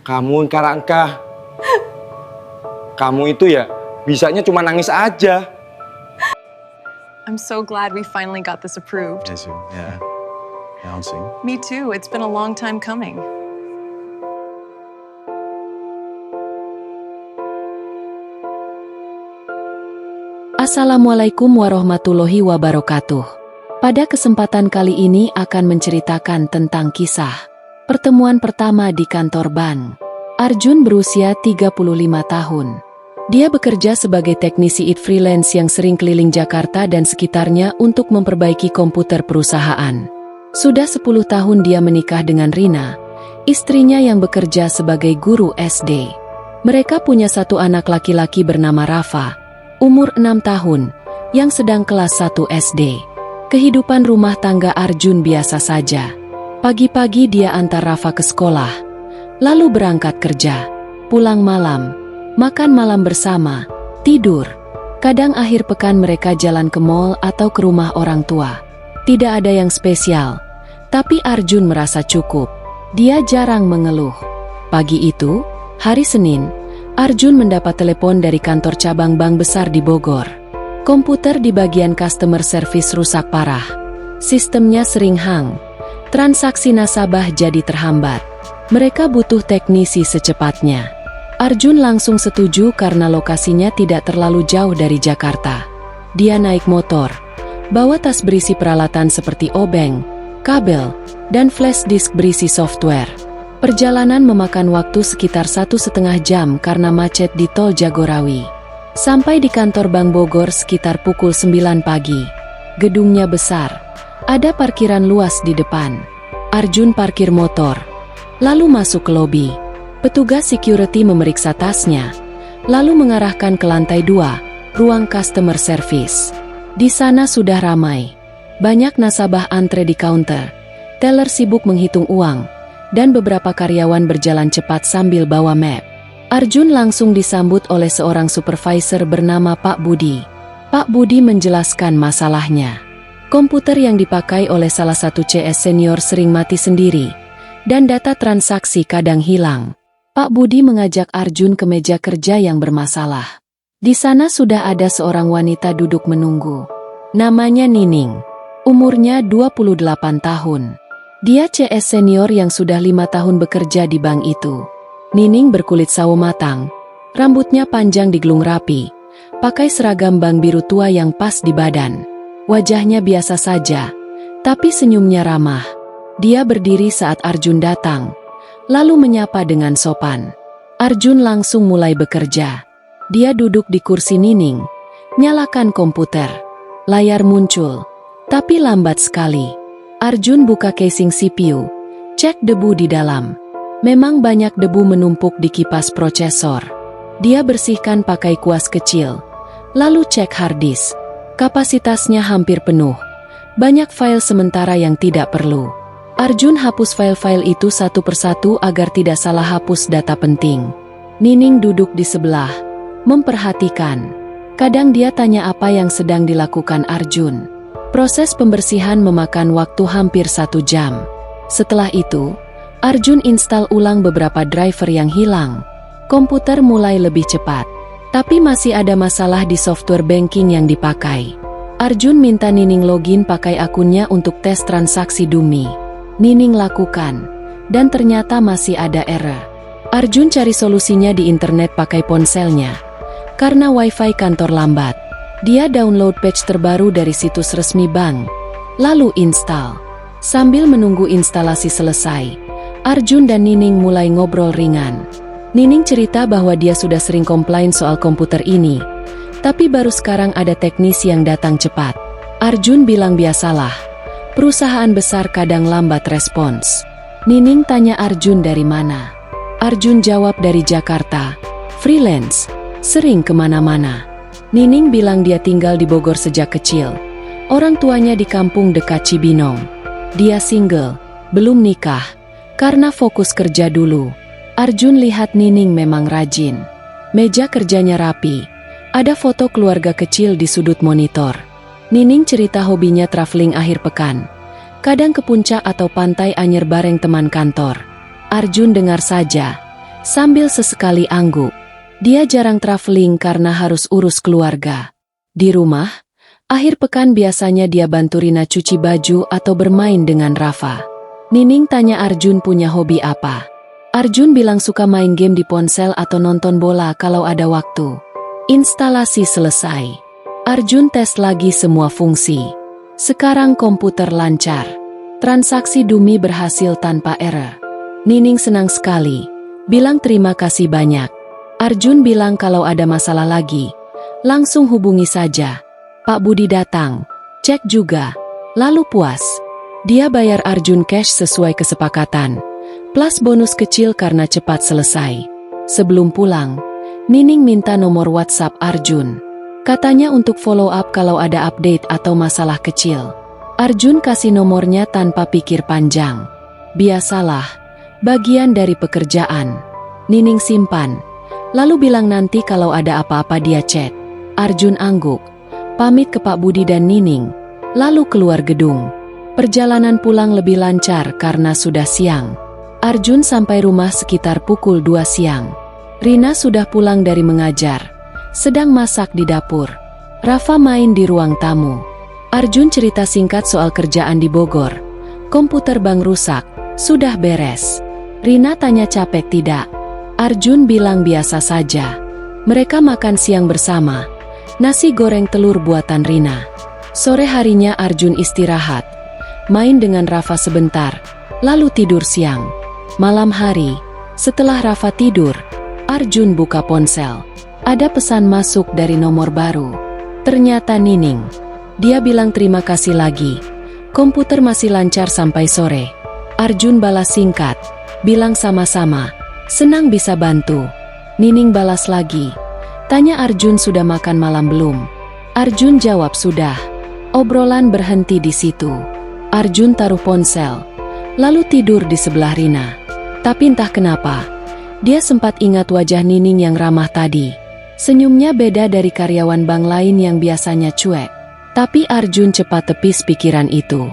Kamu Karangka, kamu itu ya bisanya cuma nangis aja. I'm so glad we finally got this approved. Yes, yeah. Bouncing. Me too, it's been a long time coming. Assalamualaikum warahmatullahi wabarakatuh. Pada kesempatan kali ini akan menceritakan tentang kisah pertemuan pertama di kantor bank. Arjun berusia 35 tahun. Dia bekerja sebagai teknisi IT freelance yang sering keliling Jakarta dan sekitarnya untuk memperbaiki komputer perusahaan. Sudah 10 tahun dia menikah dengan Rina, istrinya yang bekerja sebagai guru SD. Mereka punya satu anak laki-laki bernama Rafa, umur 6 tahun, yang sedang kelas 1 SD. Kehidupan rumah tangga Arjun biasa saja. Pagi-pagi dia antar Rafa ke sekolah, lalu berangkat kerja, pulang malam, makan malam bersama, tidur. Kadang akhir pekan mereka jalan ke mall atau ke rumah orang tua. Tidak ada yang spesial, tapi Arjun merasa cukup. Dia jarang mengeluh. Pagi itu, hari Senin, Arjun mendapat telepon dari kantor cabang bank besar di Bogor. Komputer di bagian customer service rusak parah. Sistemnya sering hang. Transaksi nasabah jadi terhambat. Mereka butuh teknisi secepatnya. Arjun langsung setuju karena lokasinya tidak terlalu jauh dari Jakarta. Dia naik motor, bawa tas berisi peralatan seperti obeng, kabel, dan flash disk berisi software. Perjalanan memakan waktu sekitar 1,5 jam karena macet di tol Jagorawi. Sampai di kantor Bank Bogor sekitar pukul 9 pagi. Gedungnya besar, ada parkiran luas di depan. Arjun parkir motor, lalu masuk ke lobi. Petugas security memeriksa tasnya, lalu mengarahkan ke lantai 2, ruang customer service. Di sana sudah ramai. Banyak nasabah antre di counter. Teller sibuk menghitung uang, dan beberapa karyawan berjalan cepat sambil bawa map. Arjun langsung disambut oleh seorang supervisor bernama Pak Budi. Pak Budi menjelaskan masalahnya. Komputer yang dipakai oleh salah satu CS senior sering mati sendiri, dan data transaksi kadang hilang. Pak Budi mengajak Arjun ke meja kerja yang bermasalah. Di sana sudah ada seorang wanita duduk menunggu. Namanya Nining. Umurnya 28 tahun. Dia CS senior yang sudah 5 tahun bekerja di bank itu. Nining berkulit sawo matang, rambutnya panjang digelung rapi, pakai seragam bank biru tua yang pas di badan. Wajahnya biasa saja, tapi senyumnya ramah. Dia berdiri saat Arjun datang, lalu menyapa dengan sopan. Arjun langsung mulai bekerja. Dia duduk di kursi Nining, nyalakan komputer. Layar muncul, tapi lambat sekali. Arjun buka casing CPU, cek debu di dalam. Memang banyak debu menumpuk di kipas prosesor. Dia bersihkan pakai kuas kecil, lalu cek hard disk. Kapasitasnya hampir penuh. Banyak file sementara yang tidak perlu. Arjun hapus file-file itu satu persatu agar tidak salah hapus data penting. Nining duduk di sebelah, memperhatikan. Kadang dia tanya apa yang sedang dilakukan Arjun. Proses pembersihan memakan waktu hampir 1 jam. Setelah itu, Arjun install ulang beberapa driver yang hilang. Komputer mulai lebih cepat. Tapi masih ada masalah di software banking yang dipakai. Arjun minta Nining login pakai akunnya untuk tes transaksi dummy. Nining lakukan, dan ternyata masih ada error. Arjun cari solusinya di internet pakai ponselnya. Karena wifi kantor lambat, dia download patch terbaru dari situs resmi bank, lalu install. Sambil menunggu instalasi selesai, Arjun dan Nining mulai ngobrol ringan. Nining cerita bahwa dia sudah sering komplain soal komputer ini, tapi baru sekarang ada teknisi yang datang cepat. Arjun bilang biasalah. Perusahaan besar kadang lambat respons. Nining tanya Arjun dari mana. Arjun jawab dari Jakarta. Freelance, sering kemana-mana. Nining bilang dia tinggal di Bogor sejak kecil. Orang tuanya di kampung dekat Cibinong. Dia single, belum nikah, karena fokus kerja dulu. Arjun lihat Nining memang rajin. Meja kerjanya rapi. Ada foto keluarga kecil di sudut monitor. Nining cerita hobinya traveling akhir pekan. Kadang ke puncak atau pantai Anyer bareng teman kantor. Arjun dengar saja. sambil sesekali angguk. Dia jarang traveling karena harus urus keluarga. Di rumah, akhir pekan biasanya dia bantu Rina cuci baju atau bermain dengan Rafa. Nining tanya Arjun punya hobi apa. Arjun bilang suka main game di ponsel atau nonton bola kalau ada waktu. Instalasi selesai. Arjun tes lagi semua fungsi. Sekarang komputer lancar. Transaksi Dumi berhasil tanpa error. Nining senang sekali. Bilang terima kasih banyak. Arjun bilang kalau ada masalah lagi, langsung hubungi saja. Pak Budi datang. Cek juga. Lalu puas. Dia bayar Arjun cash sesuai kesepakatan. Plus bonus kecil karena cepat selesai. Sebelum pulang, Nining minta nomor WhatsApp Arjun. Katanya untuk follow up kalau ada update atau masalah kecil. Arjun kasih nomornya tanpa pikir panjang. Biasalah, bagian dari pekerjaan. Nining simpan, lalu bilang nanti kalau ada apa-apa dia chat. Arjun angguk, pamit ke Pak Budi dan Nining, lalu keluar gedung. Perjalanan pulang lebih lancar karena sudah siang. Arjun sampai rumah sekitar pukul 2 siang. Rina sudah pulang dari mengajar, sedang masak di dapur. Rafa main di ruang tamu. Arjun cerita singkat soal kerjaan di Bogor. Komputer bank rusak, sudah beres. Rina tanya capek tidak. Arjun bilang biasa saja. Mereka makan siang bersama. Nasi goreng telur buatan Rina. Sore harinya Arjun istirahat. Main dengan Rafa sebentar, lalu tidur siang. Malam hari, setelah Rafa tidur, Arjun buka ponsel. Ada pesan masuk dari nomor baru. Ternyata Nining. Dia bilang terima kasih lagi. Komputer masih lancar sampai sore. Arjun balas singkat, bilang sama-sama. Senang bisa bantu. Nining balas lagi. Tanya Arjun sudah makan malam belum. Arjun jawab sudah. Obrolan berhenti di situ. Arjun taruh ponsel, lalu tidur di sebelah Rina. Tapi entah kenapa, dia sempat ingat wajah Nining yang ramah tadi. Senyumnya beda dari karyawan bank lain yang biasanya cuek. Tapi Arjun cepat tepis pikiran itu.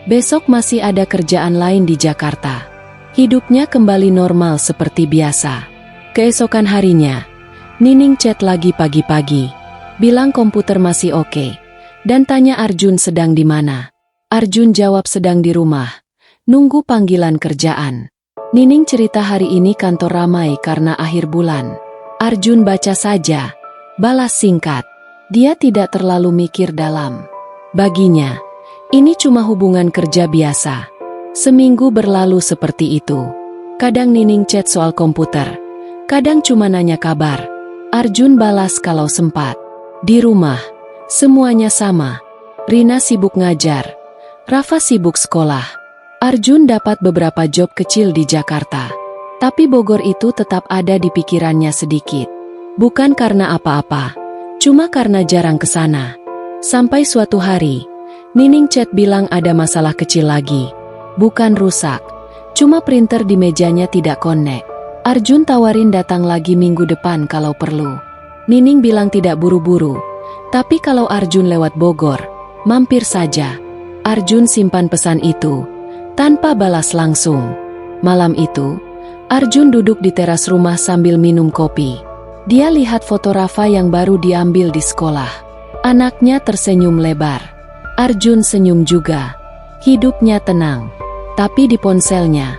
Besok masih ada kerjaan lain di Jakarta. Hidupnya kembali normal seperti biasa. Keesokan harinya, Nining chat lagi pagi-pagi. Bilang komputer masih oke. Dan tanya Arjun sedang di mana. Arjun jawab sedang di rumah. Nunggu panggilan kerjaan. Nining cerita hari ini kantor ramai karena akhir bulan. Arjun baca saja. Balas singkat. Dia tidak terlalu mikir dalam. Baginya, ini cuma hubungan kerja biasa. Seminggu berlalu seperti itu. Kadang Nining chat soal komputer. Kadang cuma nanya kabar. Arjun balas kalau sempat. Di rumah, semuanya sama. Rina sibuk ngajar. Rafa sibuk sekolah. Arjun dapat beberapa job kecil di Jakarta. Tapi Bogor itu tetap ada di pikirannya sedikit. Bukan karena apa-apa. Cuma karena jarang ke sana. Sampai suatu hari, Nining chat bilang ada masalah kecil lagi. Bukan rusak, cuma printer di mejanya tidak connect. Arjun tawarin datang lagi minggu depan kalau perlu. Nining bilang tidak buru-buru, tapi kalau Arjun lewat Bogor, mampir saja. Arjun simpan pesan itu, tanpa balas langsung. Malam itu, Arjun duduk di teras rumah sambil minum kopi. Dia lihat foto Rafa yang baru diambil di sekolah. Anaknya tersenyum lebar. Arjun senyum juga. Hidupnya tenang. Tapi di ponselnya,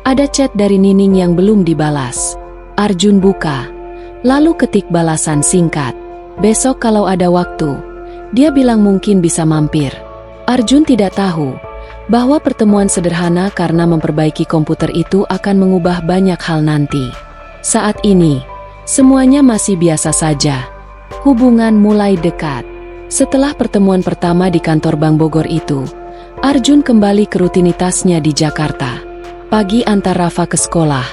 ada chat dari Nining yang belum dibalas. Arjun buka, lalu ketik balasan singkat. Besok kalau ada waktu, dia bilang mungkin bisa mampir. Arjun tidak tahu bahwa pertemuan sederhana karena memperbaiki komputer itu akan mengubah banyak hal nanti. Saat ini, semuanya masih biasa saja. Hubungan mulai dekat. Setelah pertemuan pertama di kantor Bank Bogor itu, Arjun kembali ke rutinitasnya di Jakarta. Pagi antar Rafa ke sekolah,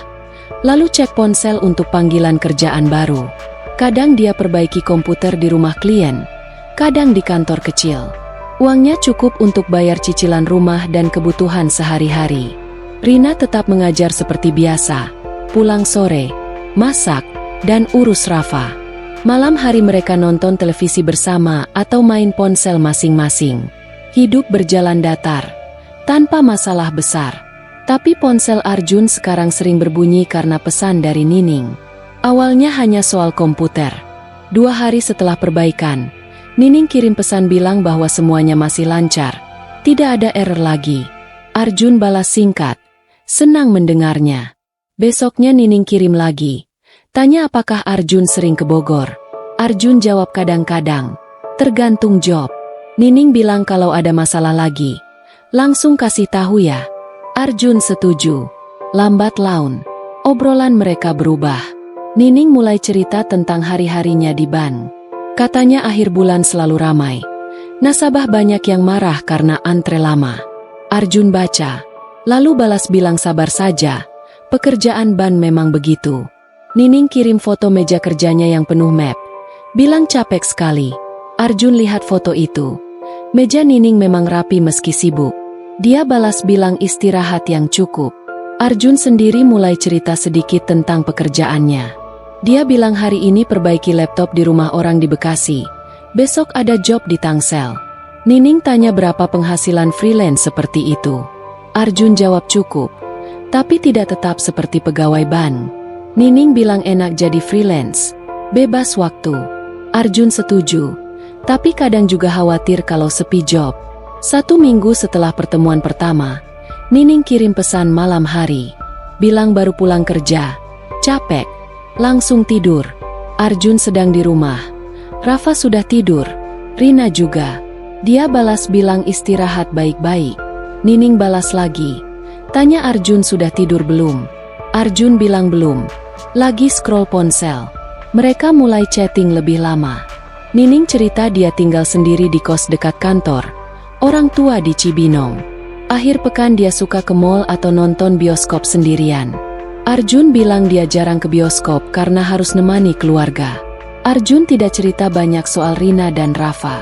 lalu cek ponsel untuk panggilan kerjaan baru. Kadang dia perbaiki komputer di rumah klien, kadang di kantor kecil. Uangnya cukup untuk bayar cicilan rumah dan kebutuhan sehari-hari. Rina tetap mengajar seperti biasa, pulang sore, masak, dan urus Rafa. Malam hari mereka nonton televisi bersama atau main ponsel masing-masing. Hidup berjalan datar, tanpa masalah besar. Tapi ponsel Arjun sekarang sering berbunyi karena pesan dari Nining. Awalnya hanya soal komputer. 2 hari setelah perbaikan, Nining kirim pesan bilang bahwa semuanya masih lancar. Tidak ada error lagi. Arjun balas singkat. Senang mendengarnya. Besoknya Nining kirim lagi. Tanya apakah Arjun sering ke Bogor. Arjun jawab kadang-kadang. Tergantung job. Nining bilang kalau ada masalah lagi. Langsung kasih tahu ya. Arjun setuju. Lambat laun. Obrolan mereka berubah. Nining mulai cerita tentang hari-harinya di bank. Katanya akhir bulan selalu ramai. Nasabah banyak yang marah karena antre lama. Arjun baca. Lalu balas bilang sabar saja. Pekerjaan bank memang begitu. Nining kirim foto meja kerjanya yang penuh map. Bilang capek sekali. Arjun lihat foto itu. Meja Nining memang rapi meski sibuk. Dia balas bilang istirahat yang cukup. Arjun sendiri mulai cerita sedikit tentang pekerjaannya. Dia bilang hari ini perbaiki laptop di rumah orang di Bekasi. Besok ada job di Tangsel. Nining tanya berapa penghasilan freelance seperti itu. Arjun jawab cukup. Tapi tidak tetap seperti pegawai bank. Nining bilang enak jadi freelance. Bebas waktu. Arjun setuju. Tapi kadang juga khawatir kalau sepi job. 1 minggu setelah pertemuan pertama, Nining kirim pesan malam hari. Bilang baru pulang kerja. Capek. Langsung tidur. Arjun sedang di rumah. Rafa sudah tidur. Rina juga. Dia balas bilang istirahat baik-baik. Nining balas lagi. Tanya Arjun sudah tidur belum. Arjun bilang belum. Lagi scroll ponsel. Mereka mulai chatting lebih lama. Nining cerita dia tinggal sendiri di kos dekat kantor. Orang tua di Cibinong. Akhir pekan dia suka ke mall atau nonton bioskop sendirian. Arjun bilang dia jarang ke bioskop karena harus nemani keluarga. Arjun tidak cerita banyak soal Rina dan Rafa.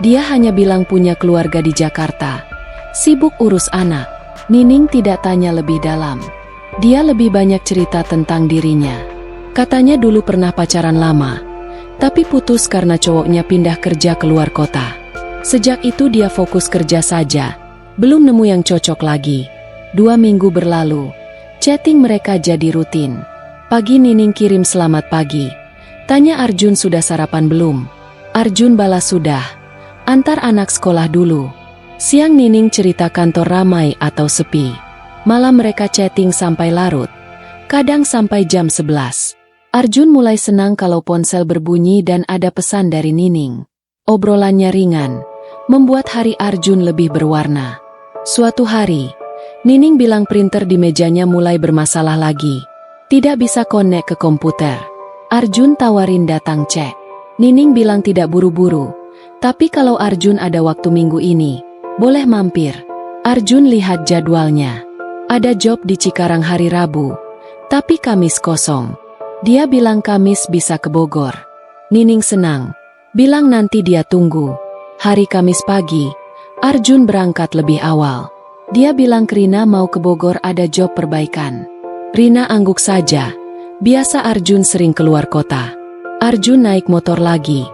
Dia hanya bilang punya keluarga di Jakarta. Sibuk urus anak. Nining tidak tanya lebih dalam. Dia lebih banyak cerita tentang dirinya. Katanya dulu pernah pacaran lama, tapi putus karena cowoknya pindah kerja ke luar kota. Sejak itu dia fokus kerja saja. Belum nemu yang cocok lagi. 2 minggu berlalu. Chatting mereka jadi rutin. Pagi Nining kirim selamat pagi. Tanya Arjun sudah sarapan belum. Arjun balas sudah. Antar anak sekolah dulu. Siang Nining cerita kantor ramai atau sepi. Malam mereka chatting sampai larut. Kadang sampai jam 11. Arjun mulai senang kalau ponsel berbunyi dan ada pesan dari Nining. Obrolannya ringan. Membuat hari Arjun lebih berwarna. Suatu hari, Nining bilang printer di mejanya mulai bermasalah lagi. Tidak bisa connect ke komputer. Arjun tawarin datang cek. Nining bilang tidak buru-buru. Tapi kalau Arjun ada waktu minggu ini, boleh mampir. Arjun lihat jadwalnya. Ada job di Cikarang hari Rabu. Tapi Kamis kosong. Dia bilang Kamis bisa ke Bogor. Nining senang. Bilang nanti dia tunggu. Hari Kamis pagi, Arjun berangkat lebih awal. Dia bilang ke Rina mau ke Bogor ada job perbaikan. Rina angguk saja. Biasa Arjun sering keluar kota. Arjun naik motor lagi.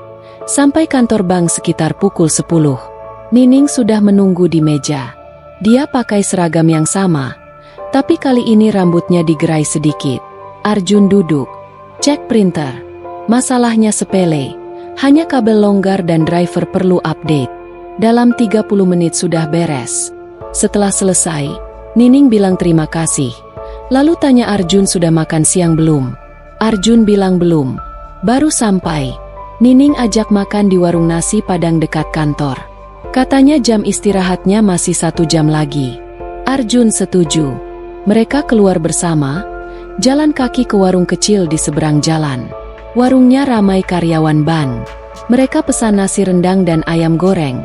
Sampai kantor bank sekitar pukul 10. Nining sudah menunggu di meja. Dia pakai seragam yang sama. Tapi kali ini rambutnya digerai sedikit. Arjun duduk. Cek printer. Masalahnya sepele. Hanya kabel longgar dan driver perlu update. Dalam 30 menit sudah beres. Setelah selesai, Nining bilang terima kasih. Lalu tanya Arjun sudah makan siang belum. Arjun bilang belum. Baru sampai. Nining ajak makan di warung nasi Padang dekat kantor. Katanya jam istirahatnya masih 1 jam lagi. Arjun setuju. Mereka keluar bersama. Jalan kaki ke warung kecil di seberang jalan. Warungnya ramai karyawan bank. Mereka pesan nasi rendang dan ayam goreng.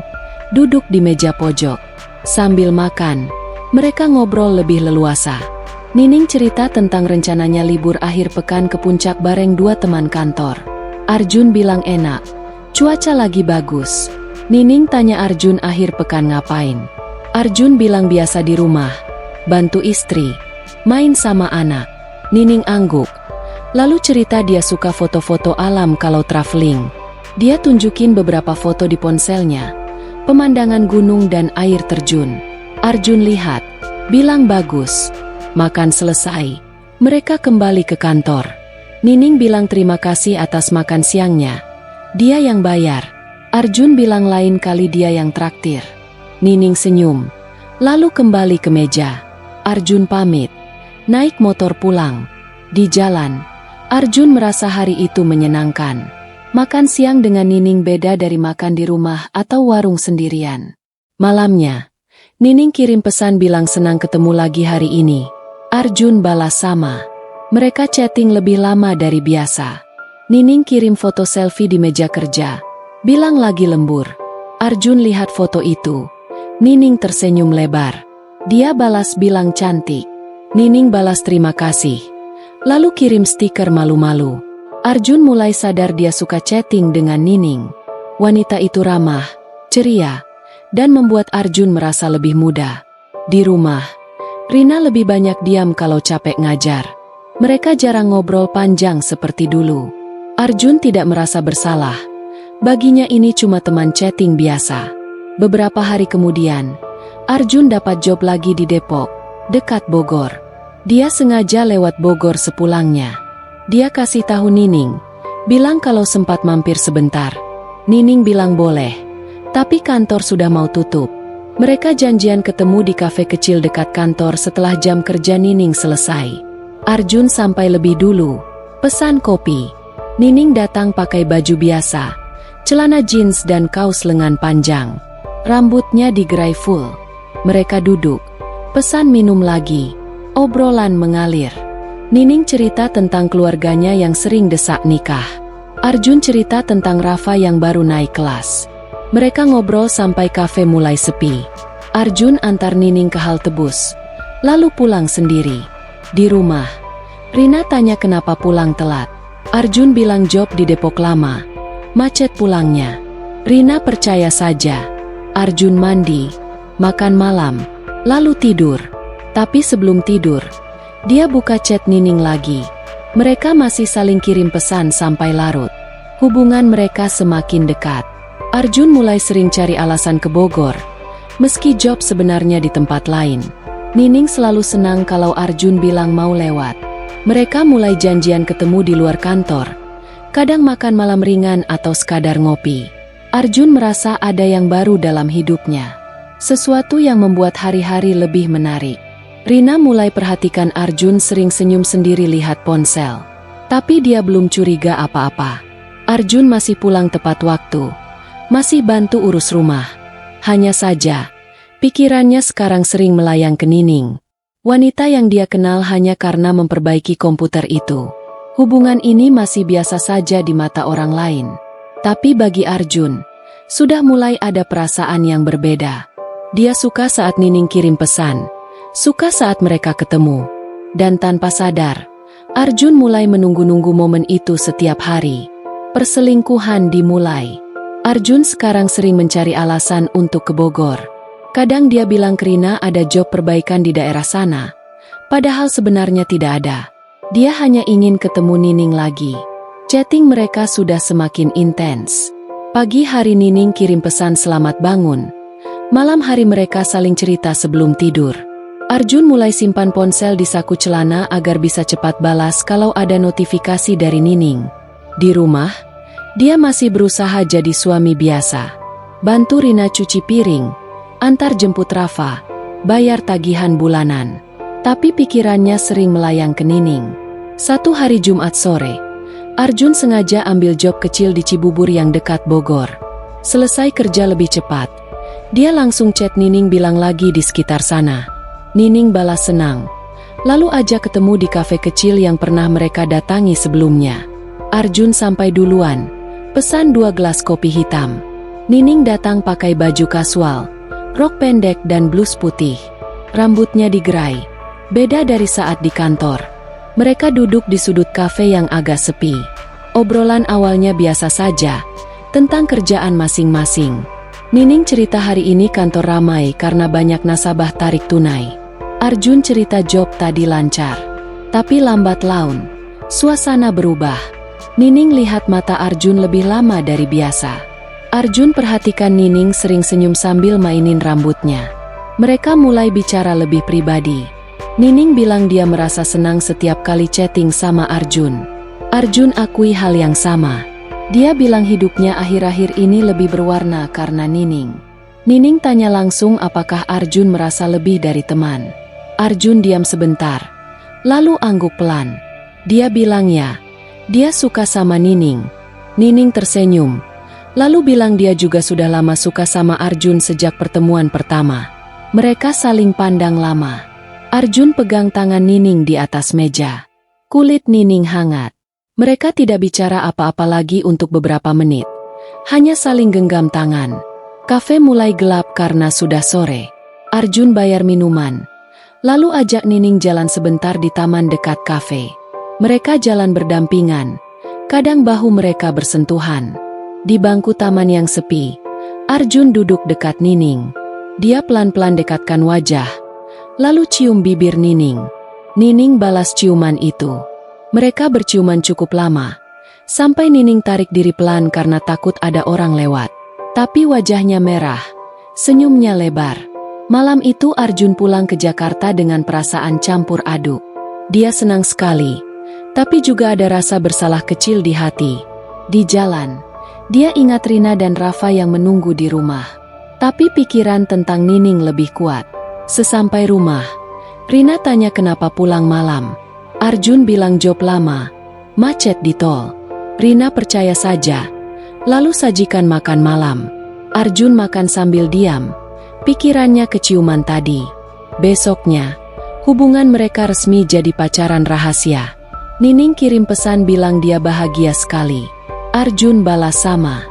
Duduk di meja pojok. Sambil makan, mereka ngobrol lebih leluasa. Nining cerita tentang rencananya libur akhir pekan ke puncak bareng 2 teman kantor. Arjun bilang enak. Cuaca lagi bagus. Nining tanya Arjun akhir pekan ngapain. Arjun bilang biasa di rumah. Bantu istri. Main sama anak. Nining angguk. Lalu cerita dia suka foto-foto alam kalau traveling. Dia tunjukin beberapa foto di ponselnya. Pemandangan gunung dan air terjun. Arjun lihat. Bilang bagus. Makan selesai. Mereka kembali ke kantor. Nining bilang terima kasih atas makan siangnya. Dia yang bayar. Arjun bilang lain kali dia yang traktir. Nining senyum. Lalu kembali ke meja. Arjun pamit. Naik motor pulang. Di jalan, Arjun merasa hari itu menyenangkan. Makan siang dengan Nining beda dari makan di rumah atau warung sendirian. Malamnya, Nining kirim pesan bilang senang ketemu lagi hari ini. Arjun balas sama. Mereka chatting lebih lama dari biasa. Nining kirim foto selfie di meja kerja. Bilang lagi lembur. Arjun lihat foto itu. Nining tersenyum lebar. Dia balas bilang cantik. Nining balas terima kasih. Lalu kirim stiker malu-malu. Arjun mulai sadar dia suka chatting dengan Nining. Wanita itu ramah, ceria, dan membuat Arjun merasa lebih muda. Di rumah, Rina lebih banyak diam kalau capek ngajar. Mereka jarang ngobrol panjang seperti dulu. Arjun tidak merasa bersalah. Baginya ini cuma teman chatting biasa. Beberapa hari kemudian, Arjun dapat job lagi di Depok, dekat Bogor. Dia sengaja lewat Bogor sepulangnya. Dia kasih tahu Nining, bilang kalau sempat mampir sebentar. Nining bilang boleh, tapi kantor sudah mau tutup. Mereka janjian ketemu di kafe kecil dekat kantor setelah jam kerja Nining selesai. Arjun sampai lebih dulu, pesan kopi. Nining datang pakai baju biasa, celana jeans dan kaos lengan panjang. Rambutnya digerai full. Mereka duduk, pesan minum lagi. Obrolan mengalir. Nining cerita tentang keluarganya yang sering desak nikah. Arjun cerita tentang Rafa yang baru naik kelas. Mereka ngobrol sampai kafe mulai sepi. Arjun antar Nining ke hal tebus, lalu pulang sendiri. Di rumah, Rina tanya kenapa pulang telat. Arjun bilang job di Depok lama, macet pulangnya. Rina percaya saja. Arjun mandi, makan malam, lalu tidur. Tapi sebelum tidur, dia buka chat Nining lagi. Mereka masih saling kirim pesan sampai larut. Hubungan mereka semakin dekat. Arjun mulai sering cari alasan ke Bogor, meski job sebenarnya di tempat lain. Nining selalu senang kalau Arjun bilang mau lewat. Mereka mulai janjian ketemu di luar kantor. Kadang makan malam ringan atau sekadar ngopi. Arjun merasa ada yang baru dalam hidupnya. Sesuatu yang membuat hari-hari lebih menarik. Rina mulai perhatikan Arjun sering senyum sendiri lihat ponsel. Tapi dia belum curiga apa-apa. Arjun masih pulang tepat waktu. Masih bantu urus rumah. Hanya saja, pikirannya sekarang sering melayang ke Nining. Wanita yang dia kenal hanya karena memperbaiki komputer itu. Hubungan ini masih biasa saja di mata orang lain. Tapi bagi Arjun, sudah mulai ada perasaan yang berbeda. Dia suka saat Nining kirim pesan. Suka saat mereka ketemu. Dan tanpa sadar, Arjun mulai menunggu-nunggu momen itu setiap hari. Perselingkuhan dimulai. Arjun sekarang sering mencari alasan untuk ke Bogor. Kadang dia bilang ke Rina ada job perbaikan di daerah sana. Padahal sebenarnya tidak ada. Dia hanya ingin ketemu Nining lagi. Chatting mereka sudah semakin intens. Pagi hari Nining kirim pesan selamat bangun. Malam hari mereka saling cerita sebelum tidur. Arjun mulai simpan ponsel di saku celana agar bisa cepat balas kalau ada notifikasi dari Nining. Di rumah, dia masih berusaha jadi suami biasa. Bantu Rina cuci piring, antar jemput Rafa, bayar tagihan bulanan. Tapi pikirannya sering melayang ke Nining. Satu hari Jumat sore, Arjun sengaja ambil job kecil di Cibubur yang dekat Bogor. Selesai kerja lebih cepat, dia langsung chat Nining bilang lagi di sekitar sana. Nining balas senang, lalu ajak ketemu di kafe kecil yang pernah mereka datangi sebelumnya. Arjun sampai duluan, pesan 2 gelas kopi hitam. Nining datang pakai baju kasual, rok pendek dan blus putih. Rambutnya digerai, beda dari saat di kantor. Mereka duduk di sudut kafe yang agak sepi. Obrolan awalnya biasa saja, tentang kerjaan masing-masing. Nining cerita hari ini kantor ramai karena banyak nasabah tarik tunai. Arjun cerita job tadi lancar. Tapi lambat laun, suasana berubah. Nining lihat mata Arjun lebih lama dari biasa. Arjun perhatikan Nining sering senyum sambil mainin rambutnya. Mereka mulai bicara lebih pribadi. Nining bilang dia merasa senang setiap kali chatting sama Arjun. Arjun akui hal yang sama. Dia bilang hidupnya akhir-akhir ini lebih berwarna karena Nining. Nining tanya langsung apakah Arjun merasa lebih dari teman. Arjun diam sebentar, lalu angguk pelan. Dia bilang ya, dia suka sama Nining. Nining tersenyum, lalu bilang dia juga sudah lama suka sama Arjun sejak pertemuan pertama. Mereka saling pandang lama. Arjun pegang tangan Nining di atas meja. Kulit Nining hangat. Mereka tidak bicara apa-apa lagi untuk beberapa menit. Hanya saling genggam tangan. Kafe mulai gelap karena sudah sore. Arjun bayar minuman. Lalu ajak Nining jalan sebentar di taman dekat kafe. Mereka jalan berdampingan. Kadang bahu mereka bersentuhan. Di bangku taman yang sepi, Arjun duduk dekat Nining. Dia pelan-pelan dekatkan wajah, lalu cium bibir Nining. Nining balas ciuman itu. Mereka berciuman cukup lama, sampai Nining tarik diri pelan karena takut ada orang lewat. Tapi wajahnya merah, senyumnya lebar. Malam itu Arjun pulang ke Jakarta dengan perasaan campur aduk. Dia senang sekali, tapi juga ada rasa bersalah kecil di hati. Di jalan, dia ingat Rina dan Rafa yang menunggu di rumah. Tapi pikiran tentang Nining lebih kuat. Sesampai rumah, Rina tanya kenapa pulang malam. Arjun bilang job lama, macet di tol. Rina percaya saja, lalu sajikan makan malam. Arjun makan sambil diam, pikirannya keciuman tadi. Besoknya, hubungan mereka resmi jadi pacaran rahasia. Nining kirim pesan bilang dia bahagia sekali. Arjun balas sama.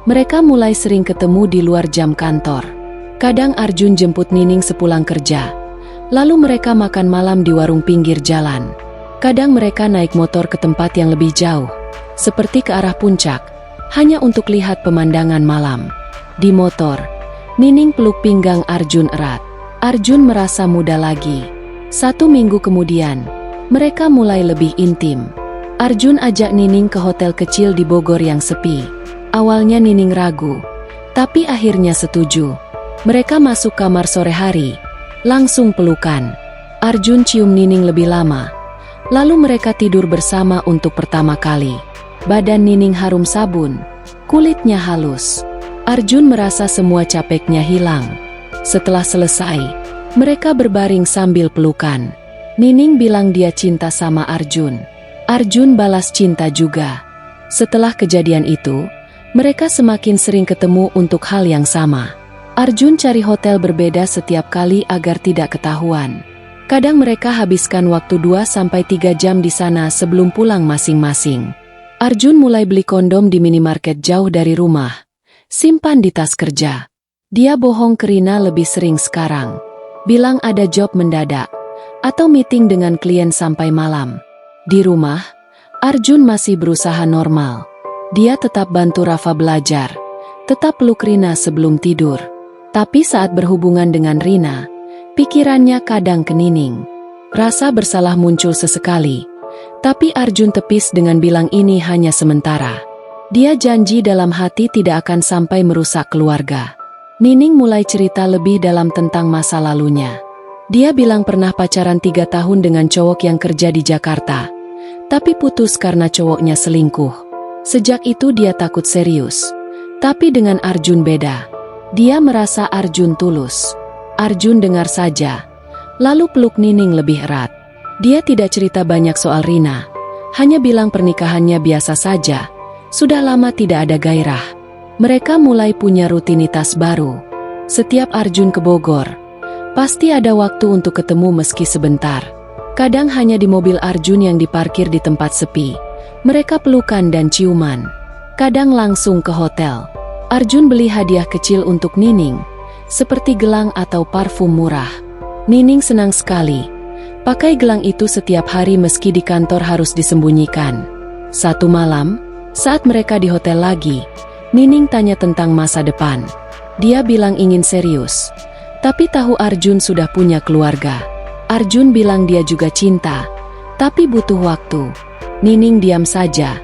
Mereka mulai sering ketemu di luar jam kantor. Kadang Arjun jemput Nining sepulang kerja. Lalu mereka makan malam di warung pinggir jalan. Kadang mereka naik motor ke tempat yang lebih jauh, seperti ke arah puncak, hanya untuk lihat pemandangan malam. Di motor, Nining peluk pinggang Arjun erat. Arjun merasa muda lagi. 1 minggu kemudian, mereka mulai lebih intim. Arjun ajak Nining ke hotel kecil di Bogor yang sepi. Awalnya Nining ragu, tapi akhirnya setuju. Mereka masuk kamar sore hari, langsung pelukan. Arjun cium Nining lebih lama. Lalu mereka tidur bersama untuk pertama kali. Badan Nining harum sabun, kulitnya halus. Arjun merasa semua capeknya hilang. Setelah selesai, mereka berbaring sambil pelukan. Nining bilang dia cinta sama Arjun. Arjun balas cinta juga. Setelah kejadian itu, mereka semakin sering ketemu untuk hal yang sama. Arjun cari hotel berbeda setiap kali agar tidak ketahuan. Kadang mereka habiskan waktu 2-3 jam di sana sebelum pulang masing-masing. Arjun mulai beli kondom di minimarket jauh dari rumah. Simpan di tas kerja. Dia bohong ke Rina lebih sering sekarang. Bilang ada job mendadak, atau meeting dengan klien sampai malam. Di rumah, Arjun masih berusaha normal. Dia tetap bantu Rafa belajar, tetap peluk Rina sebelum tidur. Tapi saat berhubungan dengan Rina, pikirannya kadang ke Nining. Rasa bersalah muncul sesekali, tapi Arjun tepis dengan bilang ini hanya sementara. Dia janji dalam hati tidak akan sampai merusak keluarga. Nining mulai cerita lebih dalam tentang masa lalunya. Dia bilang pernah pacaran 3 tahun dengan cowok yang kerja di Jakarta, tapi putus karena cowoknya selingkuh. Sejak itu dia takut serius. Tapi dengan Arjun beda. Dia merasa Arjun tulus. Arjun dengar saja, lalu peluk Nining lebih erat. Dia tidak cerita banyak soal Rina, hanya bilang pernikahannya biasa saja. Sudah lama tidak ada gairah. Mereka mulai punya rutinitas baru. Setiap Arjun ke Bogor, pasti ada waktu untuk ketemu meski sebentar. Kadang hanya di mobil Arjun yang diparkir di tempat sepi. Mereka pelukan dan ciuman. Kadang langsung ke hotel. Arjun beli hadiah kecil untuk Nining, seperti gelang atau parfum murah. Nining senang sekali. Pakai gelang itu setiap hari meski di kantor harus disembunyikan. Satu malam, saat mereka di hotel lagi, Nining tanya tentang masa depan. Dia bilang ingin serius, tapi tahu Arjun sudah punya keluarga. Arjun bilang dia juga cinta, tapi butuh waktu. Nining diam saja,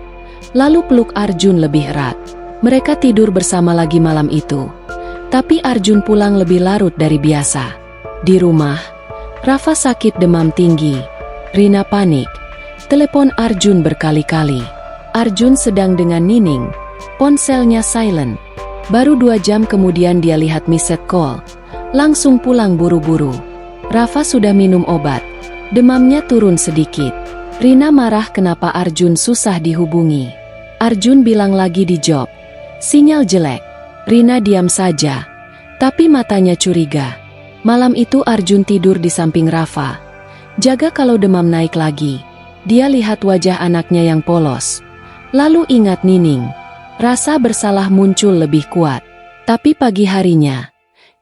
lalu peluk Arjun lebih erat. Mereka tidur bersama lagi malam itu. Tapi Arjun pulang lebih larut dari biasa. Di rumah, Rafa sakit demam tinggi. Rina panik. Telepon Arjun berkali-kali. Arjun sedang dengan Nining. Ponselnya silent. Baru 2 jam kemudian dia lihat missed call. Langsung pulang buru-buru. Rafa sudah minum obat. Demamnya turun sedikit. Rina marah kenapa Arjun susah dihubungi. Arjun bilang lagi di job. Sinyal jelek. Rina diam saja. Tapi matanya curiga. Malam itu Arjun tidur di samping Rafa. Jaga kalau demam naik lagi. Dia lihat wajah anaknya yang polos. Lalu ingat Nining. Rasa bersalah muncul lebih kuat. Tapi pagi harinya,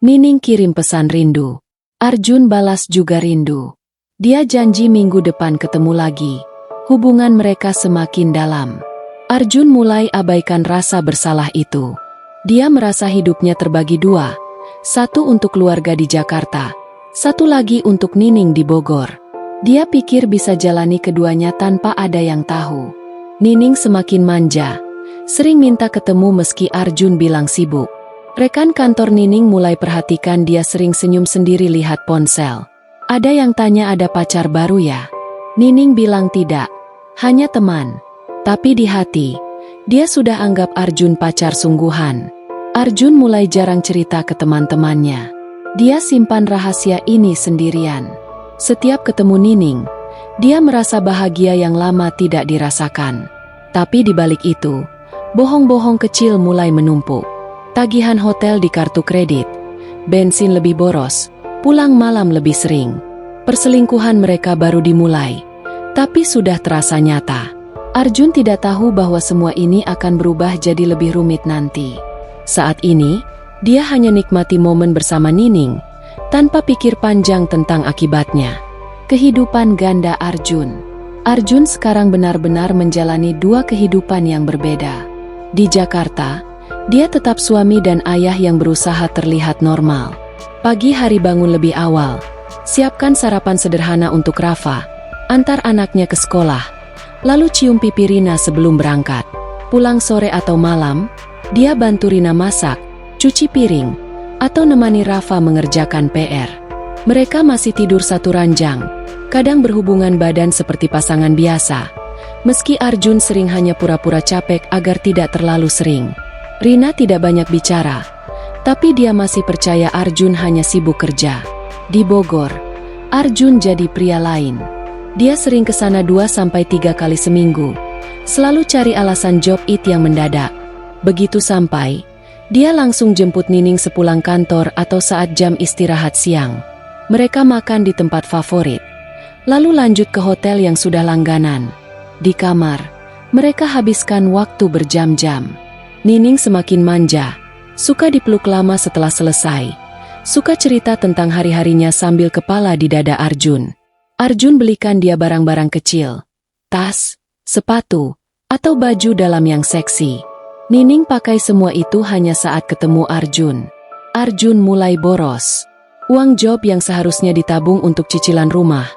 Nining kirim pesan rindu. Arjun balas juga rindu. Dia janji minggu depan ketemu lagi. Hubungan mereka semakin dalam. Arjun mulai abaikan rasa bersalah itu. Dia merasa hidupnya terbagi 2. 1 untuk keluarga di Jakarta, 1 lagi untuk Nining di Bogor. Dia pikir bisa jalani keduanya tanpa ada yang tahu. Nining semakin manja, sering minta ketemu meski Arjun bilang sibuk. Rekan kantor Nining mulai perhatikan dia sering senyum sendiri lihat ponsel. Ada yang tanya ada pacar baru ya? Nining bilang tidak, hanya teman. Tapi di hati, dia sudah anggap Arjun pacar sungguhan. Arjun mulai jarang cerita ke teman-temannya. Dia simpan rahasia ini sendirian. Setiap ketemu Nining, dia merasa bahagia yang lama tidak dirasakan. Tapi di balik itu, bohong-bohong kecil mulai menumpuk. Tagihan hotel di kartu kredit, bensin lebih boros, pulang malam lebih sering. Perselingkuhan mereka baru dimulai, tapi sudah terasa nyata. Arjun tidak tahu bahwa semua ini akan berubah jadi lebih rumit nanti. Saat ini, dia hanya nikmati momen bersama Nining, tanpa pikir panjang tentang akibatnya. Kehidupan ganda Arjun. Arjun sekarang benar-benar menjalani 2 kehidupan yang berbeda. Di Jakarta, dia tetap suami dan ayah yang berusaha terlihat normal. Pagi hari bangun lebih awal, siapkan sarapan sederhana untuk Rafa, antar anaknya ke sekolah, lalu cium pipi Rina sebelum berangkat. Pulang sore atau malam, dia bantu Rina masak, cuci piring, atau nemani Rafa mengerjakan PR. Mereka masih tidur satu ranjang, kadang berhubungan badan seperti pasangan biasa. Meski Arjun sering hanya pura-pura capek agar tidak terlalu sering. Rina tidak banyak bicara, tapi dia masih percaya Arjun hanya sibuk kerja. Di Bogor, Arjun jadi pria lain. Dia sering ke sana 2-3 kali seminggu, selalu cari alasan job it yang mendadak. Begitu sampai, dia langsung jemput Nining sepulang kantor atau saat jam istirahat siang. Mereka makan di tempat favorit, lalu lanjut ke hotel yang sudah langganan. Di kamar, mereka habiskan waktu berjam-jam. Nining semakin manja, suka dipeluk lama setelah selesai, suka cerita tentang hari-harinya sambil kepala di dada Arjun. Arjun belikan dia barang-barang kecil, tas, sepatu, atau baju dalam yang seksi. Nining pakai semua itu hanya saat ketemu Arjun. Arjun mulai boros. Uang job yang seharusnya ditabung untuk cicilan rumah,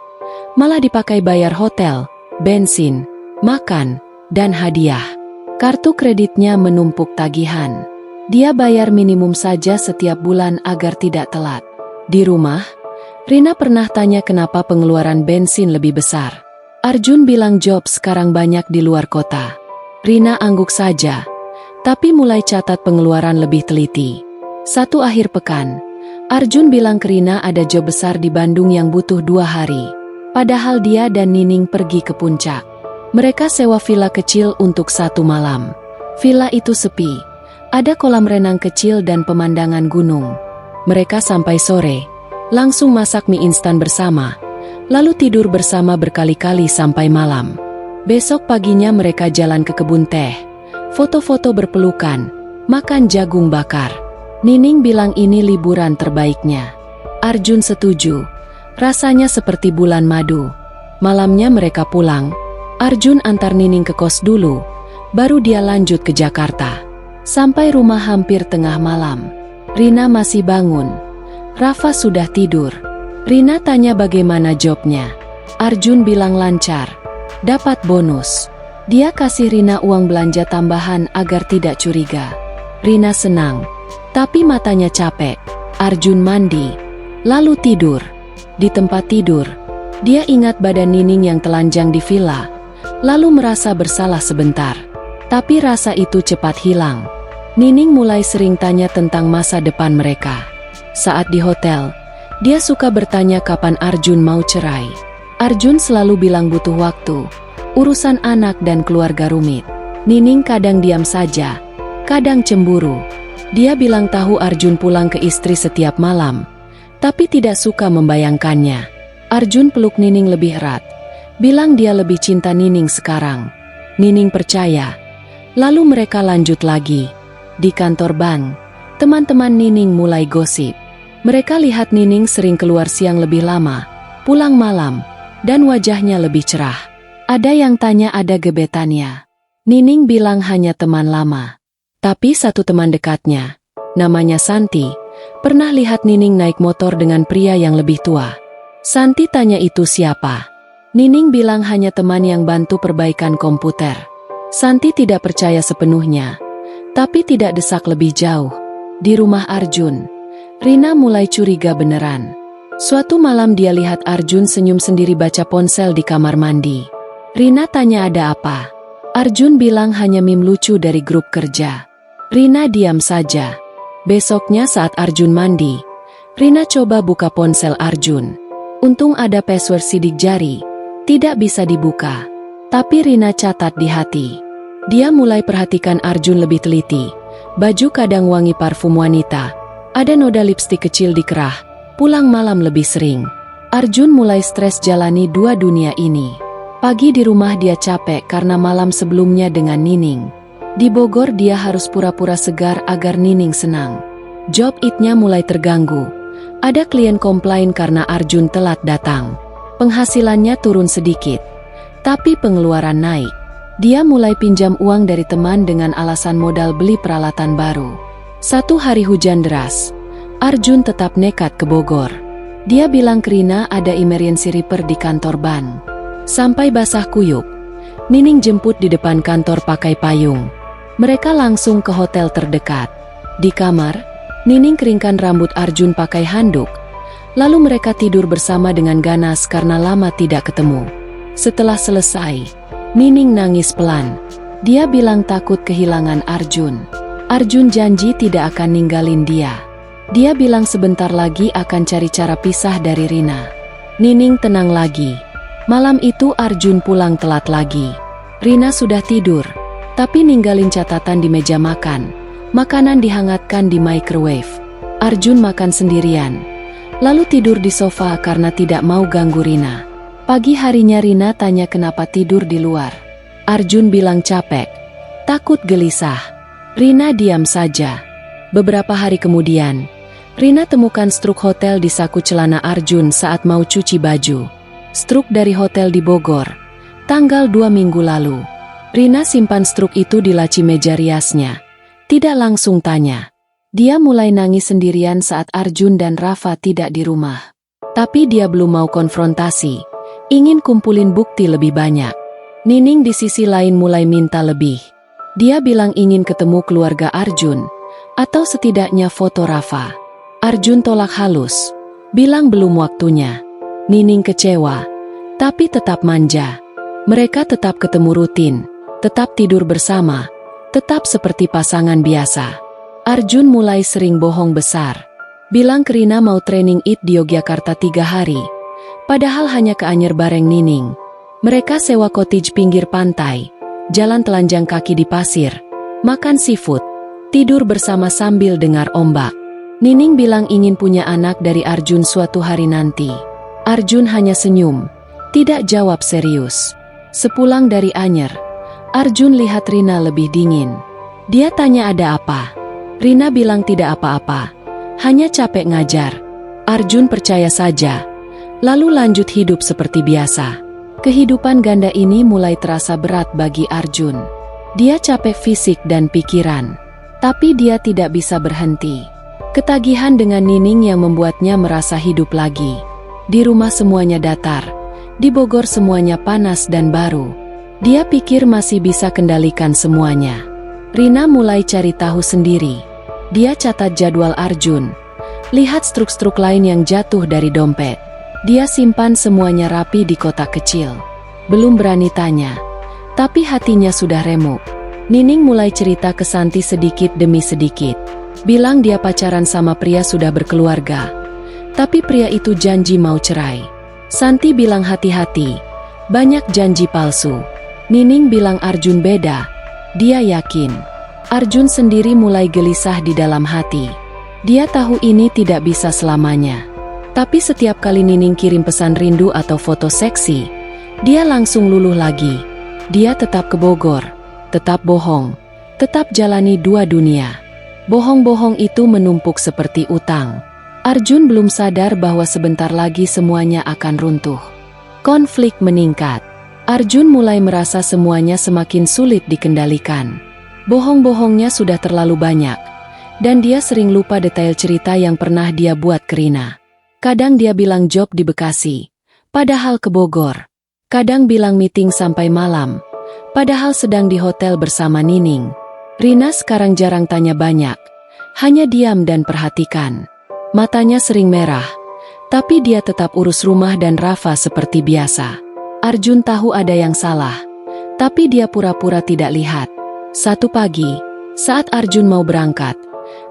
malah dipakai bayar hotel, bensin, makan, dan hadiah. Kartu kreditnya menumpuk tagihan. Dia bayar minimum saja setiap bulan agar tidak telat. Di rumah, Rina pernah tanya kenapa pengeluaran bensin lebih besar. Arjun bilang job sekarang banyak di luar kota. Rina angguk saja, tapi mulai catat pengeluaran lebih teliti. Satu akhir pekan, Arjun bilang ke Rina ada job besar di Bandung yang butuh 2 hari. Padahal dia dan Nining pergi ke puncak. Mereka sewa villa kecil untuk 1 malam. Villa itu sepi, ada kolam renang kecil dan pemandangan gunung. Mereka sampai sore, langsung masak mie instan bersama, lalu tidur bersama berkali-kali sampai malam. Besok paginya mereka jalan ke kebun teh, foto-foto berpelukan, makan jagung bakar. Nining bilang ini liburan terbaiknya. Arjun setuju, rasanya seperti bulan madu. Malamnya mereka pulang, Arjun antar Nining ke kos dulu, baru dia lanjut ke Jakarta. Sampai rumah hampir tengah malam. Rina masih bangun, Rafa sudah tidur. Rina tanya bagaimana jobnya. Arjun bilang lancar, dapat bonus. Dia kasih Rina uang belanja tambahan agar tidak curiga. Rina senang, tapi matanya capek. Arjun mandi, lalu tidur. Di tempat tidur, dia ingat badan Nining yang telanjang di villa, lalu merasa bersalah sebentar. Tapi rasa itu cepat hilang. Nining mulai sering tanya tentang masa depan mereka. Saat di hotel, dia suka bertanya kapan Arjun mau cerai. Arjun selalu bilang butuh waktu, urusan anak dan keluarga rumit. Nining kadang diam saja, kadang cemburu. Dia bilang tahu Arjun pulang ke istri setiap malam, tapi tidak suka membayangkannya. Arjun peluk Nining lebih erat, bilang dia lebih cinta Nining sekarang. Nining percaya. Lalu mereka lanjut lagi. Di kantor bank, teman-teman Nining mulai gosip. Mereka lihat Nining sering keluar siang lebih lama, pulang malam, dan wajahnya lebih cerah. Ada yang tanya ada gebetannya. Nining bilang hanya teman lama. Tapi satu teman dekatnya, namanya Santi, pernah lihat Nining naik motor dengan pria yang lebih tua. Santi tanya itu siapa? Nining bilang hanya teman yang bantu perbaikan komputer. Santi tidak percaya sepenuhnya, tapi tidak desak lebih jauh. Di rumah Arjun, Rina mulai curiga beneran. Suatu malam dia lihat Arjun senyum sendiri baca ponsel di kamar mandi. Rina tanya ada apa? Arjun bilang hanya meme lucu dari grup kerja. Rina diam saja. Besoknya saat Arjun mandi, Rina coba buka ponsel Arjun. Untung ada password sidik jari, tidak bisa dibuka. Tapi Rina catat di hati. Dia mulai perhatikan Arjun lebih teliti. Baju kadang wangi parfum wanita. Ada noda lipstik kecil di kerah. Pulang malam lebih sering. Arjun mulai stres jalani dua dunia ini. Pagi di rumah dia capek karena malam sebelumnya dengan Nining. Di Bogor dia harus pura-pura segar agar Nining senang. Job it-nya mulai terganggu. Ada klien komplain karena Arjun telat datang. Penghasilannya turun sedikit, tapi pengeluaran naik. Dia mulai pinjam uang dari teman dengan alasan modal beli peralatan baru. Satu hari hujan deras, Arjun tetap nekat ke Bogor. Dia bilang ke Rina ada emergency repair di kantor bank. Sampai basah kuyup, Nining jemput di depan kantor pakai payung. Mereka langsung ke hotel terdekat. Di kamar, Nining keringkan rambut Arjun pakai handuk. Lalu mereka tidur bersama dengan ganas karena lama tidak ketemu. Setelah selesai, Nining nangis pelan. Dia bilang takut kehilangan Arjun. Arjun janji tidak akan ninggalin dia. Dia bilang sebentar lagi akan cari cara pisah dari Rina. Nining tenang lagi. Malam itu Arjun pulang telat lagi. Rina sudah tidur, tapi ninggalin catatan di meja makan. Makanan dihangatkan di microwave. Arjun makan sendirian, lalu tidur di sofa karena tidak mau ganggu Rina. Pagi harinya Rina tanya kenapa tidur di luar. Arjun bilang capek, takut gelisah. Rina diam saja. Beberapa hari kemudian, Rina temukan struk hotel di saku celana Arjun saat mau cuci baju. Struk dari hotel di Bogor, tanggal 2 minggu lalu. Rina simpan struk itu di laci meja riasnya. Tidak langsung tanya. Dia mulai nangis sendirian saat Arjun dan Rafa tidak di rumah. Tapi dia belum mau konfrontasi. Ingin kumpulin bukti lebih banyak. Nining di sisi lain mulai minta lebih. Dia bilang ingin ketemu keluarga Arjun, atau setidaknya foto Rafa. Arjun tolak halus, bilang belum waktunya. Nining kecewa, tapi tetap manja. Mereka tetap ketemu rutin, tetap tidur bersama, tetap seperti pasangan biasa. Arjun mulai sering bohong besar. Bilang ke Rina mau training IT di Yogyakarta 3 hari. Padahal hanya ke Anyer bareng Nining. Mereka sewa cottage pinggir pantai, jalan telanjang kaki di pasir, makan seafood, tidur bersama sambil dengar ombak. Nining bilang ingin punya anak dari Arjun suatu hari nanti. Arjun hanya senyum, tidak jawab serius. Sepulang dari Anyer, Arjun lihat Rina lebih dingin. Dia tanya ada apa. Rina bilang tidak apa-apa, hanya capek ngajar. Arjun percaya saja, lalu lanjut hidup seperti biasa. Kehidupan ganda ini mulai terasa berat bagi Arjun. Dia capek fisik dan pikiran, tapi dia tidak bisa berhenti. Ketagihan dengan Nining yang membuatnya merasa hidup lagi. Di rumah semuanya datar, di Bogor semuanya panas dan baru. Dia pikir masih bisa kendalikan semuanya. Rina mulai cari tahu sendiri. Dia catat jadwal Arjun. Lihat struk-struk lain yang jatuh dari dompet. Dia simpan semuanya rapi di kotak kecil. Belum berani tanya, tapi hatinya sudah remuk. Nining mulai cerita ke Santi sedikit demi sedikit. Bilang dia pacaran sama pria sudah berkeluarga. Tapi pria itu janji mau cerai. Santi bilang hati-hati, banyak janji palsu. Nining bilang Arjun beda. Dia yakin. Arjun sendiri mulai gelisah di dalam hati. Dia tahu ini tidak bisa selamanya. Tapi setiap kali Nining kirim pesan rindu atau foto seksi, dia langsung luluh lagi. Dia tetap ke Bogor, tetap bohong, tetap jalani dua dunia. Bohong-bohong itu menumpuk seperti utang. Arjun belum sadar bahwa sebentar lagi semuanya akan runtuh. Konflik meningkat. Arjun mulai merasa semuanya semakin sulit dikendalikan. Bohong-bohongnya sudah terlalu banyak, dan dia sering lupa detail cerita yang pernah dia buat ke Rina. Kadang dia bilang job di Bekasi, padahal ke Bogor. Kadang bilang meeting sampai malam, padahal sedang di hotel bersama Nining. Rina sekarang jarang tanya banyak, hanya diam dan perhatikan. Matanya sering merah, tapi dia tetap urus rumah dan Rafa seperti biasa. Arjun tahu ada yang salah, tapi dia pura-pura tidak lihat. Satu pagi, saat Arjun mau berangkat,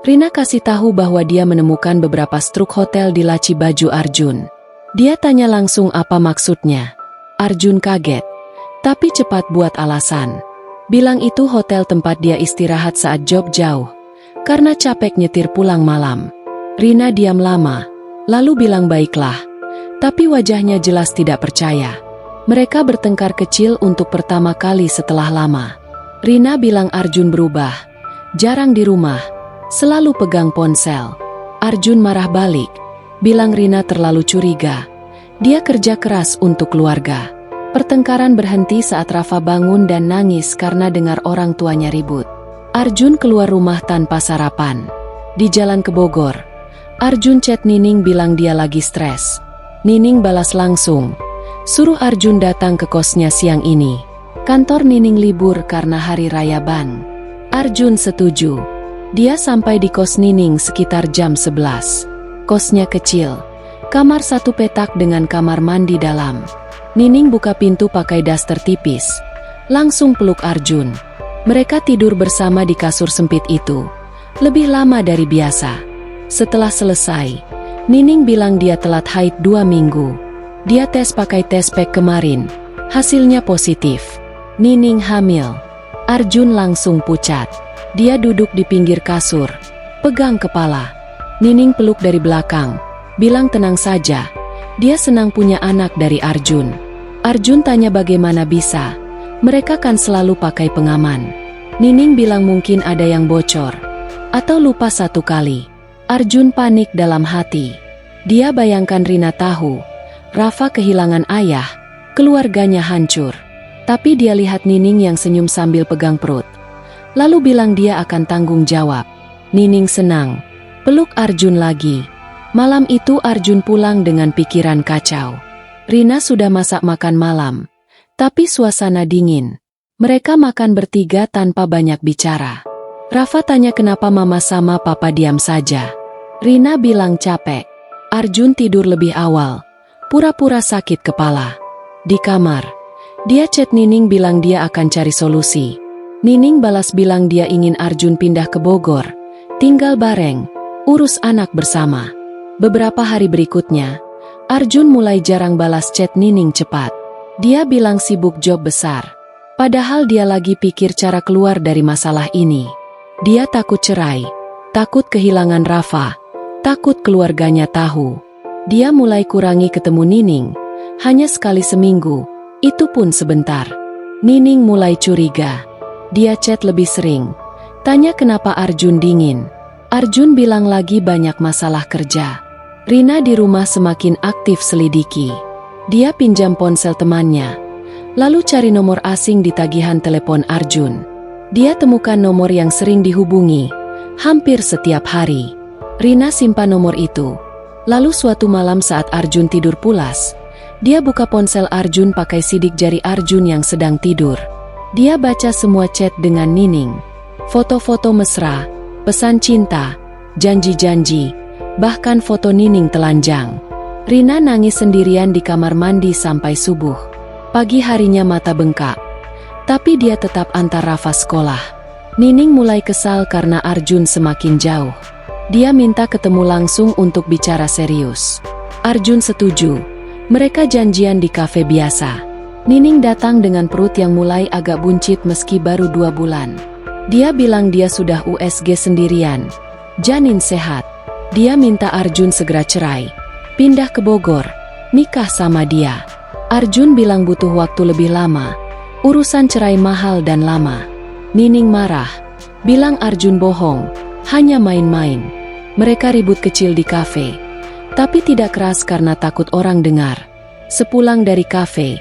Rina kasih tahu bahwa dia menemukan beberapa struk hotel di laci baju Arjun. Dia tanya langsung apa maksudnya. Arjun kaget, tapi cepat buat alasan. Bilang itu hotel tempat dia istirahat saat job jauh, karena capek nyetir pulang malam. Rina diam lama, lalu bilang baiklah, tapi wajahnya jelas tidak percaya. Mereka bertengkar kecil untuk pertama kali setelah lama. Rina bilang Arjun berubah, jarang di rumah, selalu pegang ponsel. Arjun marah balik, bilang Rina terlalu curiga. Dia kerja keras untuk keluarga. Pertengkaran berhenti saat Rafa bangun dan nangis karena dengar orang tuanya ribut. Arjun keluar rumah tanpa sarapan. Di jalan ke Bogor, Arjun chat Nining bilang dia lagi stres. Nining balas langsung, suruh Arjun datang ke kosnya siang ini. Kantor Nining libur karena hari raya Ban. Arjun setuju. Dia sampai di kos Nining sekitar jam 11. Kosnya kecil, kamar satu petak dengan kamar mandi dalam. Nining buka pintu pakai daster tipis, langsung peluk Arjun. Mereka tidur bersama di kasur sempit itu, lebih lama dari biasa. Setelah selesai, Nining bilang dia telat haid 2 minggu. Dia tes pakai tes pack kemarin, hasilnya positif. Nining hamil. Arjun langsung pucat. Dia duduk di pinggir kasur, pegang kepala. Nining peluk dari belakang, bilang tenang saja. Dia senang punya anak dari Arjun. Arjun tanya bagaimana bisa. Mereka kan selalu pakai pengaman. Nining bilang mungkin ada yang bocor, atau lupa satu kali. Arjun panik dalam hati. Dia bayangkan Rina tahu, Rafa kehilangan ayah, keluarganya hancur. Tapi dia lihat Nining yang senyum sambil pegang perut. Lalu bilang dia akan tanggung jawab. Nining senang, peluk Arjun lagi. Malam itu Arjun pulang dengan pikiran kacau. Rina sudah masak makan malam, tapi suasana dingin. Mereka makan bertiga tanpa banyak bicara. Rafa tanya kenapa mama sama papa diam saja. Rina bilang capek. Arjun tidur lebih awal, pura-pura sakit kepala. Di kamar, dia chat Nining bilang dia akan cari solusi. Nining balas bilang dia ingin Arjun pindah ke Bogor, tinggal bareng, urus anak bersama. Beberapa hari berikutnya, Arjun mulai jarang balas chat Nining cepat. Dia bilang sibuk job besar, padahal dia lagi pikir cara keluar dari masalah ini. Dia takut cerai, takut kehilangan Rafa, takut keluarganya tahu. Dia mulai kurangi ketemu Nining, hanya sekali seminggu. Itu pun sebentar. Nining mulai curiga. Dia chat lebih sering. Tanya kenapa Arjun dingin. Arjun bilang lagi banyak masalah kerja. Rina di rumah semakin aktif selidiki. Dia pinjam ponsel temannya, lalu cari nomor asing di tagihan telepon Arjun. Dia temukan nomor yang sering dihubungi, hampir setiap hari. Rina simpan nomor itu. Lalu suatu malam saat Arjun tidur pulas, dia buka ponsel Arjun pakai sidik jari Arjun yang sedang tidur. Dia baca semua chat dengan Nining. Foto-foto mesra, pesan cinta, janji-janji, Bahkan foto Nining telanjang. Rina nangis sendirian di kamar mandi sampai subuh. Pagi harinya mata bengkak. Tapi dia tetap antar Rafa sekolah. Nining mulai kesal karena Arjun semakin jauh. Dia minta ketemu langsung untuk bicara serius. Arjun setuju. Mereka janjian di kafe biasa. Nining datang dengan perut yang mulai agak buncit meski baru 2 bulan. Dia bilang dia sudah USG sendirian. Janin sehat. Dia minta Arjun segera cerai. Pindah ke Bogor, nikah sama dia. Arjun bilang butuh waktu lebih lama. Urusan cerai mahal dan lama. Nining marah, bilang Arjun bohong, hanya main-main. Mereka ribut kecil di kafe, tapi tidak keras karena takut orang dengar. Sepulang dari kafe,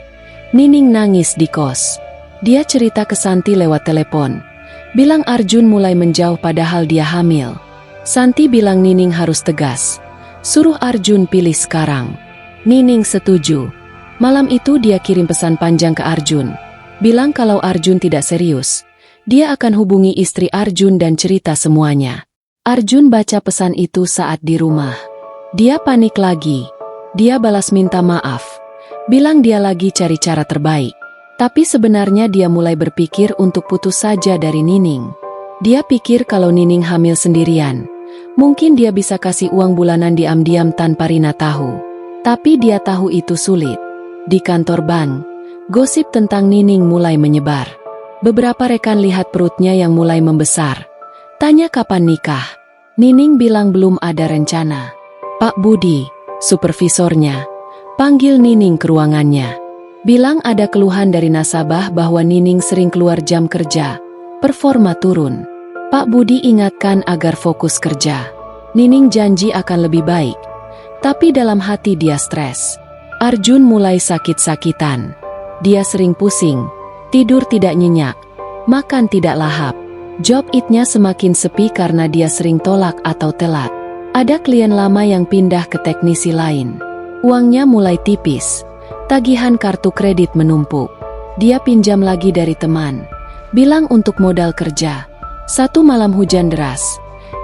Nining nangis di kos. Dia cerita ke Santi lewat telepon, bilang Arjun mulai menjauh padahal dia hamil. Santi bilang Nining harus tegas. Suruh Arjun pilih sekarang. Nining setuju. Malam itu dia kirim pesan panjang ke Arjun. Bilang kalau Arjun tidak serius, dia akan hubungi istri Arjun dan cerita semuanya. Arjun baca pesan itu saat di rumah. Dia panik lagi. Dia balas minta maaf. Bilang dia lagi cari cara terbaik. Tapi sebenarnya dia mulai berpikir untuk putus saja dari Nining. Dia pikir kalau Nining hamil sendirian, mungkin dia bisa kasih uang bulanan diam-diam tanpa Rina tahu. Tapi dia tahu itu sulit. Di kantor bank, gosip tentang Nining mulai menyebar. Beberapa rekan lihat perutnya yang mulai membesar. Tanya kapan nikah. Nining bilang belum ada rencana. Pak Budi, supervisornya, panggil Nining ke ruangannya. Bilang ada keluhan dari nasabah bahwa Nining sering keluar jam kerja, performa turun. Pak Budi ingatkan agar fokus kerja. Nining janji akan lebih baik. Tapi dalam hati dia stres. Arjun mulai sakit-sakitan. Dia sering pusing, tidur tidak nyenyak, makan tidak lahap. Job it-nya semakin sepi karena dia sering tolak atau telat. Ada klien lama yang pindah ke teknisi lain. Uangnya mulai tipis. Tagihan kartu kredit menumpuk. Dia pinjam lagi dari teman. Bilang untuk modal kerja. Satu malam hujan deras,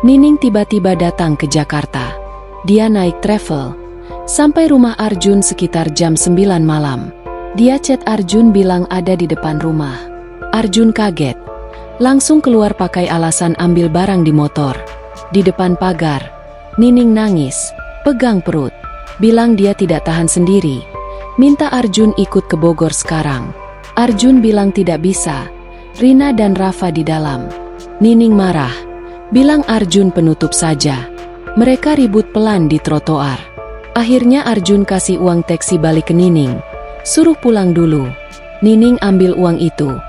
Nining tiba-tiba datang ke Jakarta. Dia naik travel. Sampai rumah Arjun sekitar jam 9 malam. Dia chat Arjun bilang ada di depan rumah. Arjun kaget. Langsung keluar pakai alasan ambil barang di motor. Di depan pagar, Nining nangis, pegang perut. Bilang dia tidak tahan sendiri. Minta Arjun ikut ke Bogor sekarang. Arjun bilang tidak bisa. Rina dan Rafa di dalam. Nining marah, bilang Arjun penutup saja. Mereka ribut pelan di trotoar. Akhirnya Arjun kasih uang taksi balik ke Nining. Suruh pulang dulu. Nining ambil uang itu,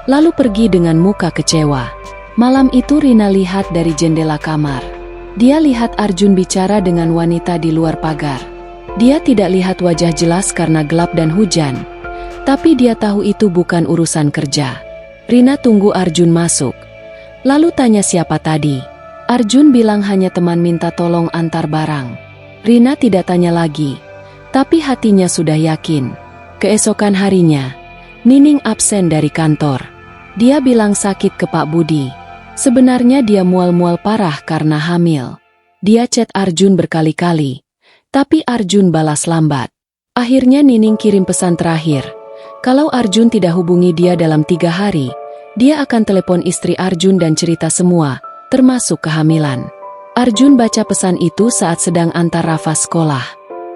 lalu pergi dengan muka kecewa. Malam itu Rina lihat dari jendela kamar. Dia lihat Arjun bicara dengan wanita di luar pagar. Dia tidak lihat wajah jelas karena gelap dan hujan. Tapi dia tahu itu bukan urusan kerja. Rina tunggu Arjun masuk. Lalu tanya siapa tadi. Arjun bilang hanya teman minta tolong antar barang. Rina tidak tanya lagi. Tapi hatinya sudah yakin. Keesokan harinya, Nining absen dari kantor. Dia bilang sakit ke Pak Budi. Sebenarnya dia mual-mual parah karena hamil. Dia chat Arjun berkali-kali. Tapi Arjun balas lambat. Akhirnya Nining kirim pesan terakhir. Kalau Arjun tidak hubungi dia dalam 3 hari, dia akan telepon istri Arjun dan cerita semua, termasuk kehamilan. Arjun baca pesan itu saat sedang antar Rafa sekolah.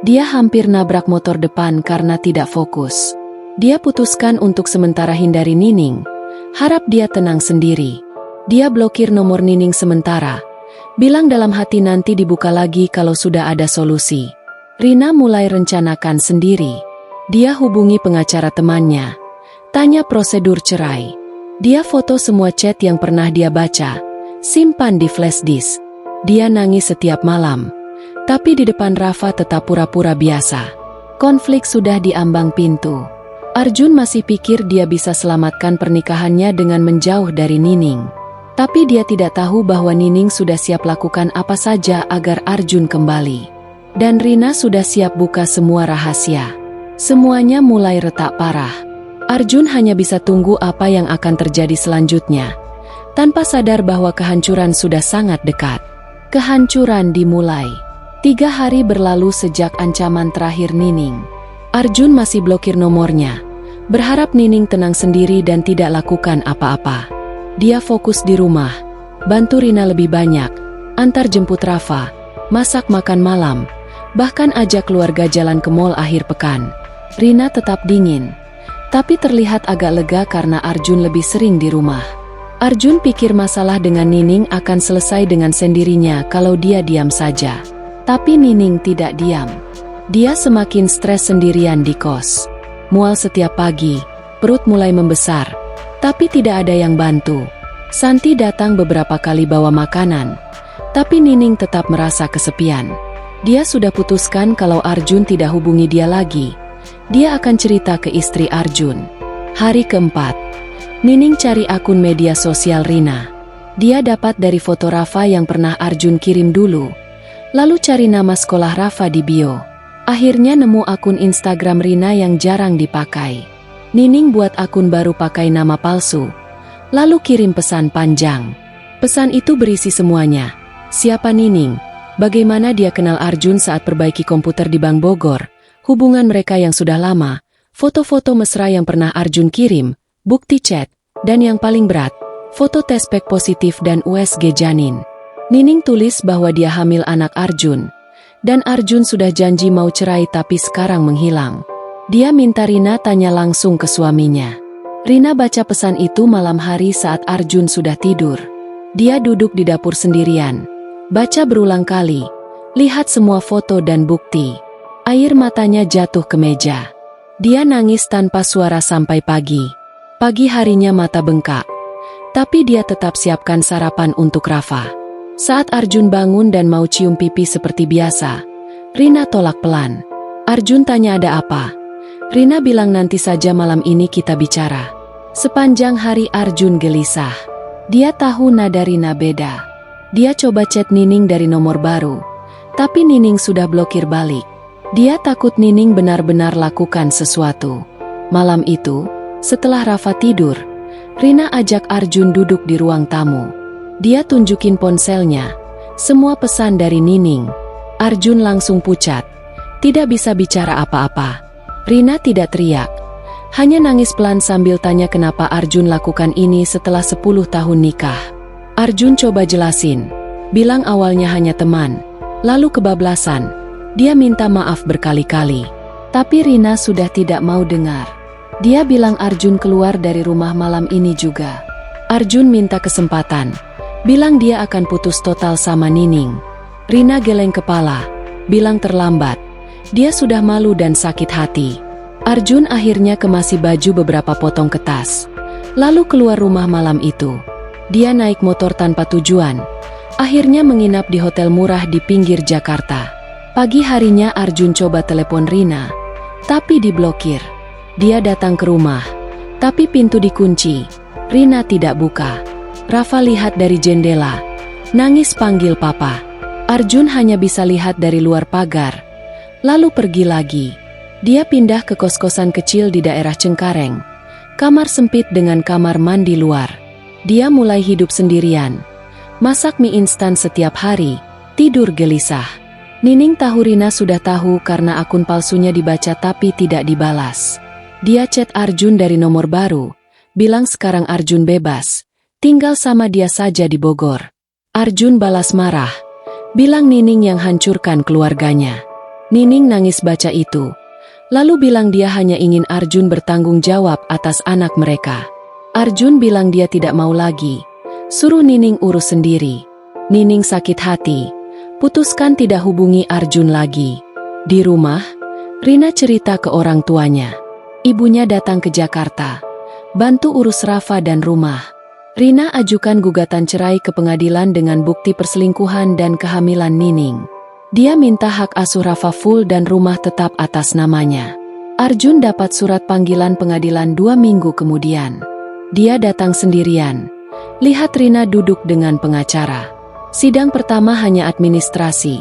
Dia hampir nabrak motor depan karena tidak fokus. Dia putuskan untuk sementara hindari Nining. Harap dia tenang sendiri. Dia blokir nomor Nining sementara. Bilang dalam hati nanti dibuka lagi kalau sudah ada solusi. Rina mulai rencanakan sendiri. Dia hubungi pengacara temannya. Tanya prosedur cerai. Dia foto semua chat yang pernah dia baca. Simpan di flash disk. Dia nangis setiap malam. Tapi di depan Rafa tetap pura-pura biasa. Konflik sudah di ambang pintu. Arjun masih pikir dia bisa selamatkan pernikahannya dengan menjauh dari Nining. Tapi dia tidak tahu bahwa Nining sudah siap lakukan apa saja agar Arjun kembali. Dan Rina sudah siap buka semua rahasia. Semuanya mulai retak parah. Arjun hanya bisa tunggu apa yang akan terjadi selanjutnya. Tanpa sadar bahwa kehancuran sudah sangat dekat. Kehancuran dimulai. 3 hari berlalu sejak ancaman terakhir Nining. Arjun masih blokir nomornya, berharap Nining tenang sendiri dan tidak lakukan apa-apa. Dia fokus di rumah, bantu Rina lebih banyak, antar jemput Rafa, masak makan malam, bahkan ajak keluarga jalan ke mall akhir pekan. Rina tetap dingin, tapi terlihat agak lega karena Arjun lebih sering di rumah. Arjun pikir masalah dengan Nining akan selesai dengan sendirinya kalau dia diam saja. Tapi Nining tidak diam. Dia semakin stres sendirian di kos. Mual setiap pagi, perut mulai membesar, tapi tidak ada yang bantu. Santi datang beberapa kali bawa makanan, tapi Nining tetap merasa kesepian. Dia sudah putuskan kalau Arjun tidak hubungi dia lagi, dia akan cerita ke istri Arjun. Hari keempat, Nining cari akun media sosial Rina. Dia dapat dari foto Rafa yang pernah Arjun kirim dulu, lalu cari nama sekolah Rafa di bio. Akhirnya nemu akun Instagram Rina yang jarang dipakai. Nining buat akun baru pakai nama palsu, lalu kirim pesan panjang. Pesan itu berisi semuanya. Siapa Nining? Bagaimana dia kenal Arjun saat perbaiki komputer di Bank Bogor? Hubungan mereka yang sudah lama, foto-foto mesra yang pernah Arjun kirim, bukti chat, dan yang paling berat, foto tes pack positif dan USG janin. Nining tulis bahwa dia hamil anak Arjun, dan Arjun sudah janji mau cerai tapi sekarang menghilang. Dia minta Rina tanya langsung ke suaminya. Rina baca pesan itu malam hari saat Arjun sudah tidur. Dia duduk di dapur sendirian, baca berulang kali, lihat semua foto dan bukti. Air matanya jatuh ke meja. Dia nangis tanpa suara sampai pagi. Pagi harinya mata bengkak, tapi dia tetap siapkan sarapan untuk Rafa. Saat Arjun bangun dan mau cium pipi seperti biasa, Rina tolak pelan. Arjun tanya ada apa. Rina bilang nanti saja malam ini kita bicara. Sepanjang hari Arjun gelisah. Dia tahu nada Rina beda. Dia coba chat Nining dari nomor baru, tapi Nining sudah blokir balik. Dia takut Nining benar-benar lakukan sesuatu. Malam itu, setelah Rafa tidur, Rina ajak Arjun duduk di ruang tamu. Dia tunjukin ponselnya, semua pesan dari Nining. Arjun langsung pucat, tidak bisa bicara apa-apa. Rina tidak teriak, hanya nangis pelan sambil tanya kenapa Arjun lakukan ini setelah 10 tahun nikah. Arjun coba jelasin, bilang awalnya hanya teman, lalu kebablasan. Dia minta maaf berkali-kali, tapi Rina sudah tidak mau dengar. Dia bilang Arjun keluar dari rumah malam ini juga. Arjun minta kesempatan, bilang dia akan putus total sama Nining. Rina geleng kepala, bilang terlambat. Dia sudah malu dan sakit hati. Arjun akhirnya kemasi baju beberapa potong ke tas, lalu keluar rumah malam itu. Dia naik motor tanpa tujuan, akhirnya menginap di hotel murah di pinggir Jakarta. Pagi harinya Arjun coba telepon Rina, tapi diblokir. Dia datang ke rumah, tapi pintu dikunci. Rina tidak buka. Rafa lihat dari jendela, nangis panggil papa. Arjun hanya bisa lihat dari luar pagar, lalu pergi lagi. Dia pindah ke kos-kosan kecil di daerah Cengkareng, kamar sempit dengan kamar mandi luar. Dia mulai hidup sendirian, masak mie instan setiap hari, tidur gelisah. Nining tahu Rina sudah tahu karena akun palsunya dibaca tapi tidak dibalas. Dia chat Arjun dari nomor baru, bilang sekarang Arjun bebas, tinggal sama dia saja di Bogor. Arjun balas marah, bilang Nining yang hancurkan keluarganya. Nining nangis baca itu, lalu bilang dia hanya ingin Arjun bertanggung jawab atas anak mereka. Arjun bilang dia tidak mau lagi, suruh Nining urus sendiri. Nining sakit hati, putuskan tidak hubungi Arjun lagi. Di rumah, Rina cerita ke orang tuanya. Ibunya datang ke Jakarta, bantu urus Rafa dan rumah. Rina ajukan gugatan cerai ke pengadilan dengan bukti perselingkuhan dan kehamilan Nining. Dia minta hak asuh Rafa full dan rumah tetap atas namanya. Arjun dapat surat panggilan pengadilan 2 minggu kemudian. Dia datang sendirian, lihat Rina duduk dengan pengacara. Sidang pertama hanya administrasi,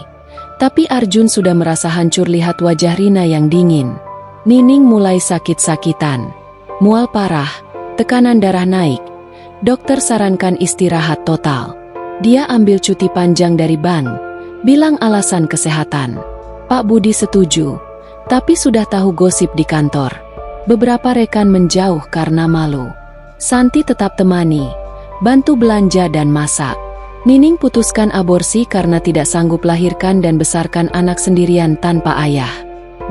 tapi Arjun sudah merasa hancur lihat wajah Rina yang dingin. Nining mulai sakit-sakitan, mual parah, tekanan darah naik. Dokter sarankan istirahat total. Dia ambil cuti panjang dari bank, Bilang alasan kesehatan. Pak Budi setuju, tapi sudah tahu gosip di kantor. Beberapa rekan menjauh karena malu. Santi tetap temani, bantu belanja dan masak. Nining putuskan aborsi karena tidak sanggup lahirkan dan besarkan anak sendirian tanpa ayah.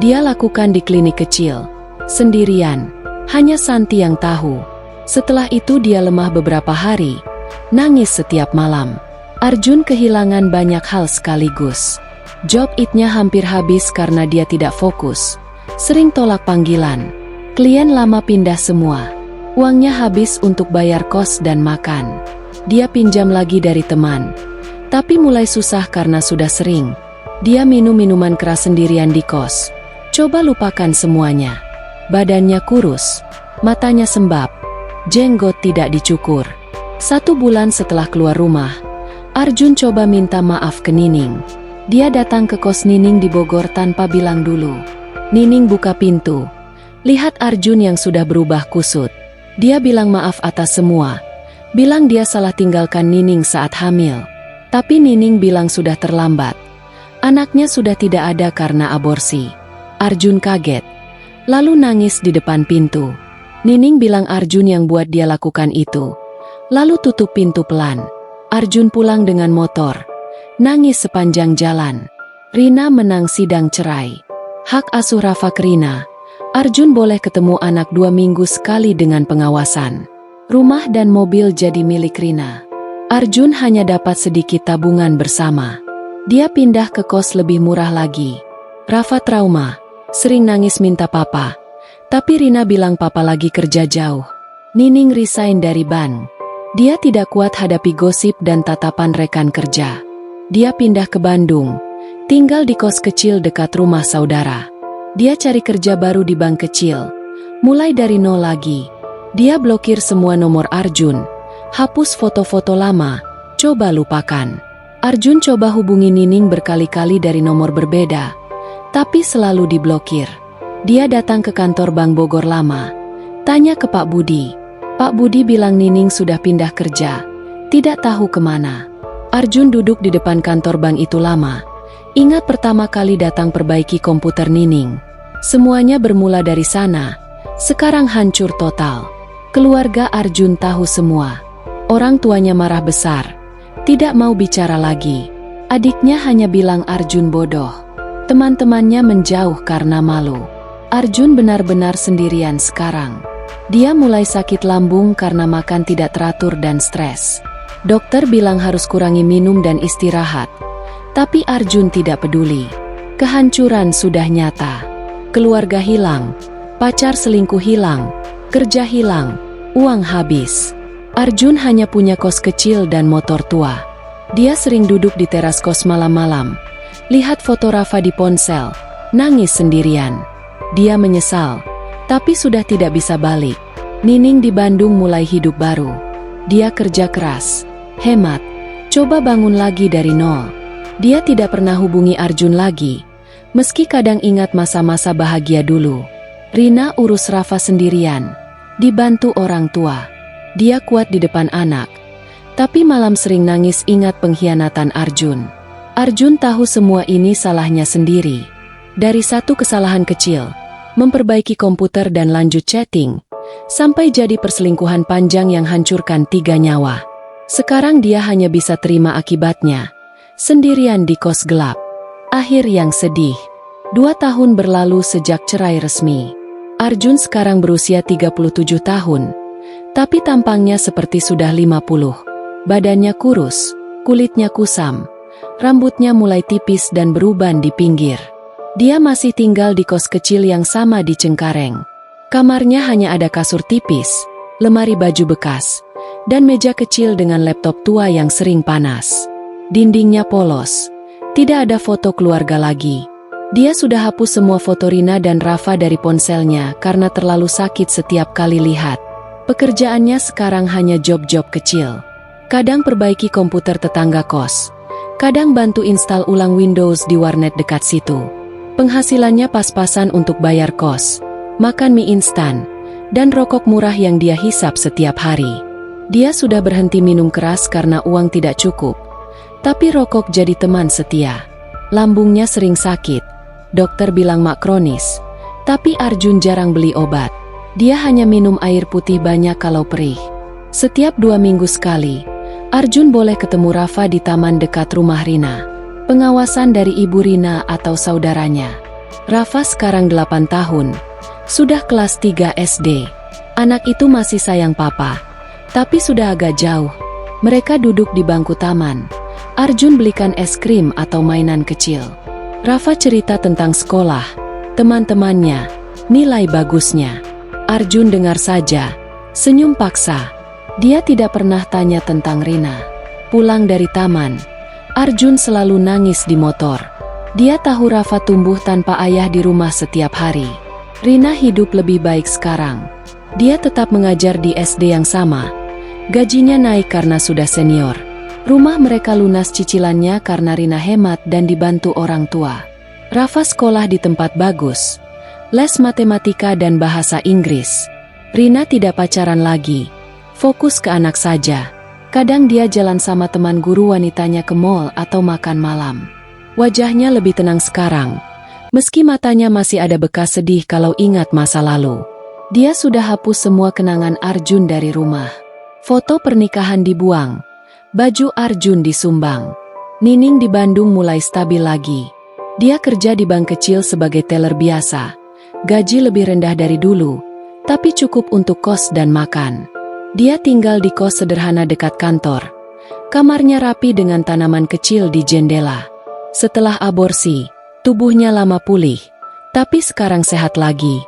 Dia lakukan di klinik kecil, sendirian. Hanya Santi yang tahu. Setelah itu dia lemah beberapa hari, nangis setiap malam. Arjun kehilangan banyak hal sekaligus. Job it-nya hampir habis karena dia tidak fokus. Sering tolak panggilan. Klien lama pindah semua. Uangnya habis untuk bayar kos dan makan. Dia pinjam lagi dari teman. Tapi mulai susah karena sudah sering. Dia minum minuman keras sendirian di kos. Coba lupakan semuanya. Badannya kurus. Matanya sembab. Jenggot tidak dicukur. 1 bulan setelah keluar rumah, Arjun coba minta maaf ke Nining. Dia datang ke kos Nining di Bogor tanpa bilang dulu. Nining buka pintu. Lihat Arjun yang sudah berubah kusut. Dia bilang maaf atas semua. Bilang dia salah tinggalkan Nining saat hamil. Tapi Nining bilang sudah terlambat. Anaknya sudah tidak ada karena aborsi. Arjun kaget. Lalu nangis di depan pintu. Nining bilang Arjun yang buat dia lakukan itu. Lalu tutup pintu pelan. Arjun pulang dengan motor. Nangis sepanjang jalan. Rina menang sidang cerai. Hak asuh Rafa ke Rina. Arjun boleh ketemu anak 2 minggu sekali dengan pengawasan. Rumah dan mobil jadi milik Rina. Arjun hanya dapat sedikit tabungan bersama. Dia pindah ke kos lebih murah lagi. Rafa trauma. Sering nangis minta papa. Tapi Rina bilang papa lagi kerja jauh. Nining resign dari bank. Dia tidak kuat hadapi gosip dan tatapan rekan kerja. Dia pindah ke Bandung, tinggal di kos kecil dekat rumah saudara. Dia cari kerja baru di bank kecil, mulai dari nol lagi. Dia blokir semua nomor Arjun, hapus foto-foto lama, coba lupakan. Arjun coba hubungi Nining berkali-kali dari nomor berbeda, tapi selalu diblokir. Dia datang ke kantor Bank Bogor lama, tanya ke Pak Budi. Pak Budi bilang Nining sudah pindah kerja, tidak tahu kemana. Arjun duduk di depan kantor bank itu lama. Ingat pertama kali datang perbaiki komputer Nining. Semuanya bermula dari sana, sekarang hancur total. Keluarga Arjun tahu semua. Orang tuanya marah besar, tidak mau bicara lagi. Adiknya hanya bilang Arjun bodoh. Teman-temannya menjauh karena malu. Arjun benar-benar sendirian sekarang. Dia mulai sakit lambung karena makan tidak teratur dan stres. Dokter bilang harus kurangi minum dan istirahat. Tapi Arjun tidak peduli. Kehancuran sudah nyata. Keluarga hilang, pacar selingkuh hilang, kerja hilang, uang habis. Arjun hanya punya kos kecil dan motor tua. Dia sering duduk di teras kos malam-malam, lihat foto Rafa di ponsel, nangis sendirian. Dia menyesal. Tapi sudah tidak bisa balik. Nining di Bandung mulai hidup baru. Dia kerja keras, hemat, coba bangun lagi dari nol. Dia tidak pernah hubungi Arjun lagi, meski kadang ingat masa-masa bahagia dulu. Rina urus Rafa sendirian, dibantu orang tua. Dia kuat di depan anak, tapi malam sering nangis ingat pengkhianatan Arjun. Arjun tahu semua ini salahnya sendiri. Dari satu kesalahan kecil, memperbaiki komputer dan lanjut chatting, sampai jadi perselingkuhan panjang yang hancurkan 3 nyawa. Sekarang dia hanya bisa terima akibatnya, sendirian di kos gelap. Akhir yang sedih. 2 tahun berlalu sejak cerai resmi. Arjun sekarang berusia 37 tahun, tapi tampangnya seperti sudah 50. Badannya kurus, kulitnya kusam, rambutnya mulai tipis dan beruban di pinggir. Dia masih tinggal di kos kecil yang sama di Cengkareng. Kamarnya hanya ada kasur tipis, lemari baju bekas, dan meja kecil dengan laptop tua yang sering panas. Dindingnya polos, tidak ada foto keluarga lagi. Dia sudah hapus semua foto Rina dan Rafa dari ponselnya karena terlalu sakit setiap kali lihat. Pekerjaannya sekarang hanya job-job kecil. Kadang perbaiki komputer tetangga kos, kadang bantu install ulang Windows di warnet dekat situ. Penghasilannya pas-pasan untuk bayar kos, makan mie instan, dan rokok murah yang dia hisap setiap hari. Dia sudah berhenti minum keras karena uang tidak cukup, Tapi rokok jadi teman setia. Lambungnya sering sakit. Dokter bilang mak kronis. Tapi Arjun jarang beli obat. Dia hanya minum air putih banyak kalau perih. Setiap 2 minggu sekali, Arjun boleh ketemu Rafa di taman dekat rumah Rina. Pengawasan dari ibu Rina atau saudaranya. Rafa sekarang 8 tahun. Sudah kelas 3 SD. Anak itu masih sayang papa. Tapi sudah agak jauh. Mereka duduk di bangku taman. Arjun belikan es krim atau mainan kecil. Rafa cerita tentang sekolah, teman-temannya, nilai bagusnya. Arjun dengar saja, senyum paksa. Dia tidak pernah tanya tentang Rina. Pulang dari taman, Arjun selalu nangis di motor. Dia tahu Rafa tumbuh tanpa ayah di rumah setiap hari. Rina hidup lebih baik sekarang. Dia tetap mengajar di SD yang sama. Gajinya naik karena sudah senior. Rumah mereka lunas cicilannya karena Rina hemat dan dibantu orang tua. Rafa sekolah di tempat bagus. Les matematika dan bahasa Inggris. Rina tidak pacaran lagi. Fokus ke anak saja. Kadang dia jalan sama teman guru wanitanya ke mall atau makan malam. Wajahnya lebih tenang sekarang. Meski matanya masih ada bekas sedih kalau ingat masa lalu. Dia sudah hapus semua kenangan Arjun dari rumah. Foto pernikahan dibuang. Baju Arjun disumbang. Nining di Bandung mulai stabil lagi. Dia kerja di bank kecil sebagai teller biasa. Gaji lebih rendah dari dulu, tapi cukup untuk kos dan makan. Dia tinggal di kos sederhana dekat kantor. Kamarnya rapi dengan tanaman kecil di jendela. Setelah aborsi, tubuhnya lama pulih, tapi sekarang sehat lagi.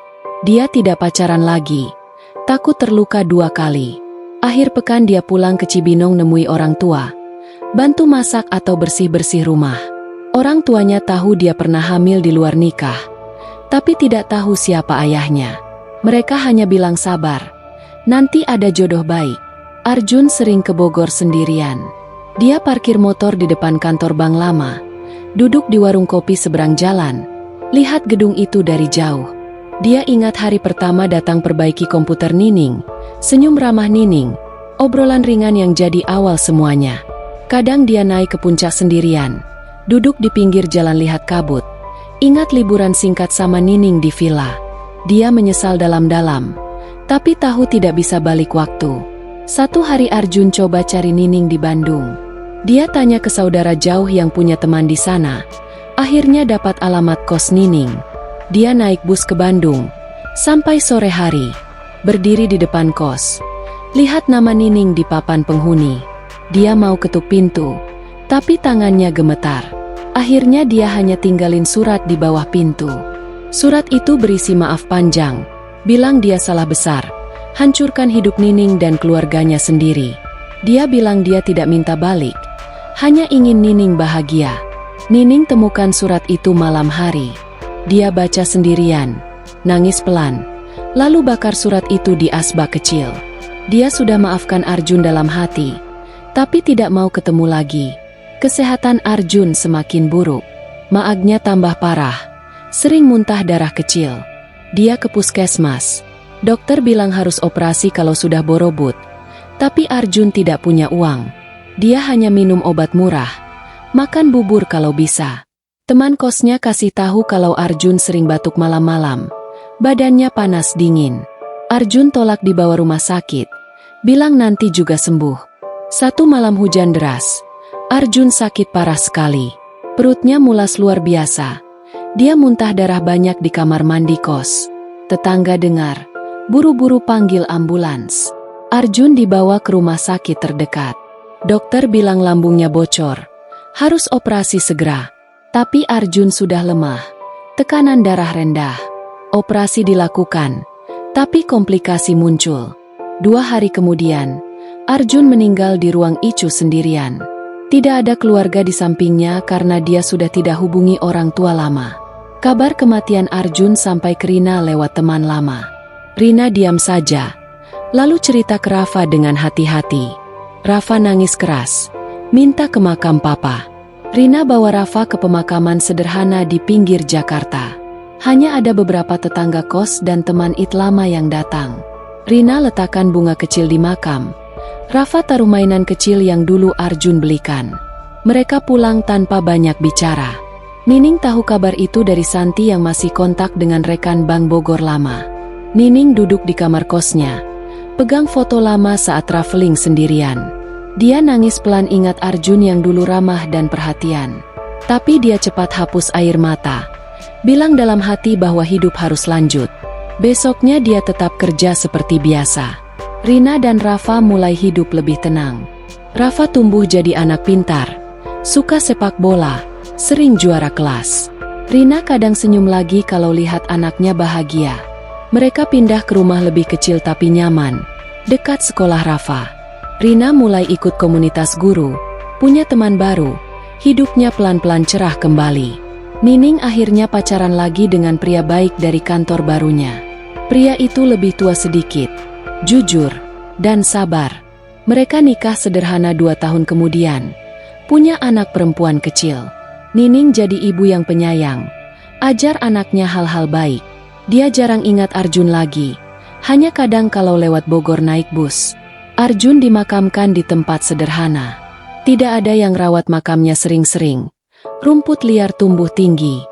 Dia tidak pacaran lagi, takut terluka 2 kali. Akhir pekan dia pulang ke Cibinong nemui orang tua. Bantu masak atau bersih-bersih rumah. Orang tuanya tahu dia pernah hamil di luar nikah, tapi tidak tahu siapa ayahnya. Mereka hanya bilang sabar. Nanti ada jodoh baik. Arjun sering ke Bogor sendirian. Dia parkir motor di depan kantor bank lama. Duduk di warung kopi seberang jalan. Lihat gedung itu dari jauh. Dia ingat hari pertama datang perbaiki komputer Nining. Senyum ramah Nining. Obrolan ringan yang jadi awal semuanya. Kadang dia naik ke puncak sendirian. Duduk di pinggir jalan lihat kabut. Ingat liburan singkat sama Nining di villa. Dia menyesal dalam-dalam, tapi tahu tidak bisa balik waktu. Satu hari Arjun coba cari Nining di Bandung. Dia tanya ke saudara jauh yang punya teman di sana. Akhirnya dapat alamat kos Nining. Dia naik bus ke Bandung. Sampai sore hari, berdiri di depan kos. Lihat nama Nining di papan penghuni. Dia mau ketuk pintu, tapi tangannya gemetar. Akhirnya dia hanya tinggalin surat di bawah pintu. Surat itu berisi maaf panjang, bilang dia salah besar, hancurkan hidup Nining dan keluarganya sendiri. Dia bilang dia tidak minta balik, hanya ingin Nining bahagia. Nining temukan surat itu malam hari. Dia baca sendirian, nangis pelan, lalu bakar surat itu di asbak kecil. Dia sudah maafkan Arjun dalam hati, tapi tidak mau ketemu lagi. Kesehatan Arjun semakin buruk. Maagnya tambah parah. Sering muntah darah kecil. Dia ke puskesmas. Dokter bilang harus operasi kalau sudah borobut. Tapi Arjun tidak punya uang. Dia hanya minum obat murah. Makan bubur kalau bisa. Teman kosnya kasih tahu kalau Arjun sering batuk malam-malam. Badannya panas dingin. Arjun tolak dibawa rumah sakit. Bilang nanti juga sembuh. Satu malam hujan deras. Arjun sakit parah sekali. Perutnya mulas luar biasa. Dia muntah darah banyak di kamar mandi kos. Tetangga dengar, buru-buru panggil ambulans. Arjun dibawa ke rumah sakit terdekat. Dokter bilang lambungnya bocor. Harus operasi segera. Tapi Arjun sudah lemah. Tekanan darah rendah. Operasi dilakukan, tapi komplikasi muncul. 2 hari kemudian, Arjun meninggal di ruang ICU sendirian. Tidak ada keluarga di sampingnya karena dia sudah tidak hubungi orang tua lama. Kabar kematian Arjun sampai ke Rina lewat teman lama. Rina diam saja, lalu cerita ke Rafa dengan hati-hati. Rafa nangis keras, minta ke makam papa. Rina bawa Rafa ke pemakaman sederhana di pinggir Jakarta. Hanya ada beberapa tetangga kos dan teman IT lama yang datang. Rina letakkan bunga kecil di makam. Rafa taruh mainan kecil yang dulu Arjun belikan. Mereka pulang tanpa banyak bicara. Nining tahu kabar itu dari Santi yang masih kontak dengan rekan Bank Bogor lama. Nining duduk di kamar kosnya, pegang foto lama saat traveling sendirian. Dia nangis pelan ingat Arjun yang dulu ramah dan perhatian. Tapi dia cepat hapus air mata, bilang dalam hati bahwa hidup harus lanjut. Besoknya dia tetap kerja seperti biasa. Rina dan Rafa mulai hidup lebih tenang. Rafa tumbuh jadi anak pintar, suka sepak bola, sering juara kelas. Rina kadang senyum lagi kalau lihat anaknya bahagia. Mereka pindah ke rumah lebih kecil tapi nyaman, dekat sekolah Rafa. Rina mulai ikut komunitas guru, punya teman baru, hidupnya pelan-pelan cerah kembali. Nining akhirnya pacaran lagi dengan pria baik dari kantor barunya. Pria itu lebih tua sedikit, jujur, dan sabar. Mereka nikah sederhana 2 tahun kemudian, punya anak perempuan kecil. Nining jadi ibu yang penyayang, ajar anaknya hal-hal baik. Dia jarang ingat Arjun lagi, hanya kadang kalau lewat Bogor naik bus. Arjun dimakamkan di tempat sederhana. Tidak ada yang rawat makamnya sering-sering. Rumput liar tumbuh tinggi.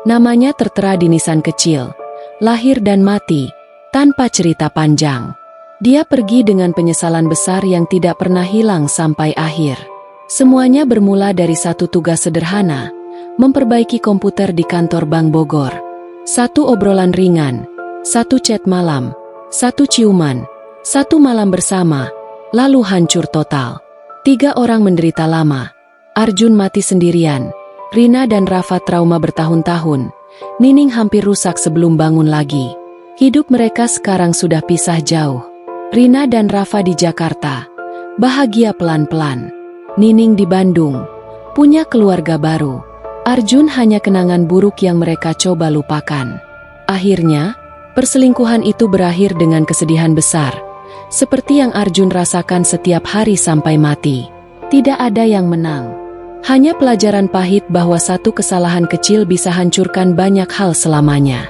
Namanya tertera di nisan kecil, lahir dan mati, tanpa cerita panjang. Dia pergi dengan penyesalan besar yang tidak pernah hilang sampai akhir. Semuanya bermula dari satu tugas sederhana, memperbaiki komputer di kantor Bank Bogor. Satu obrolan ringan, satu chat malam, satu ciuman, satu malam bersama, lalu hancur total. 3 orang menderita lama. Arjun mati sendirian, Rina dan Rafa trauma bertahun-tahun, Nining hampir rusak sebelum bangun lagi. Hidup mereka sekarang sudah pisah jauh. Rina dan Rafa di Jakarta, bahagia pelan-pelan. Nining di Bandung, punya keluarga baru. Arjun hanya kenangan buruk yang mereka coba lupakan. Akhirnya, perselingkuhan itu berakhir dengan kesedihan besar, seperti yang Arjun rasakan setiap hari sampai mati. Tidak ada yang menang. Hanya pelajaran pahit bahwa satu kesalahan kecil bisa hancurkan banyak hal selamanya.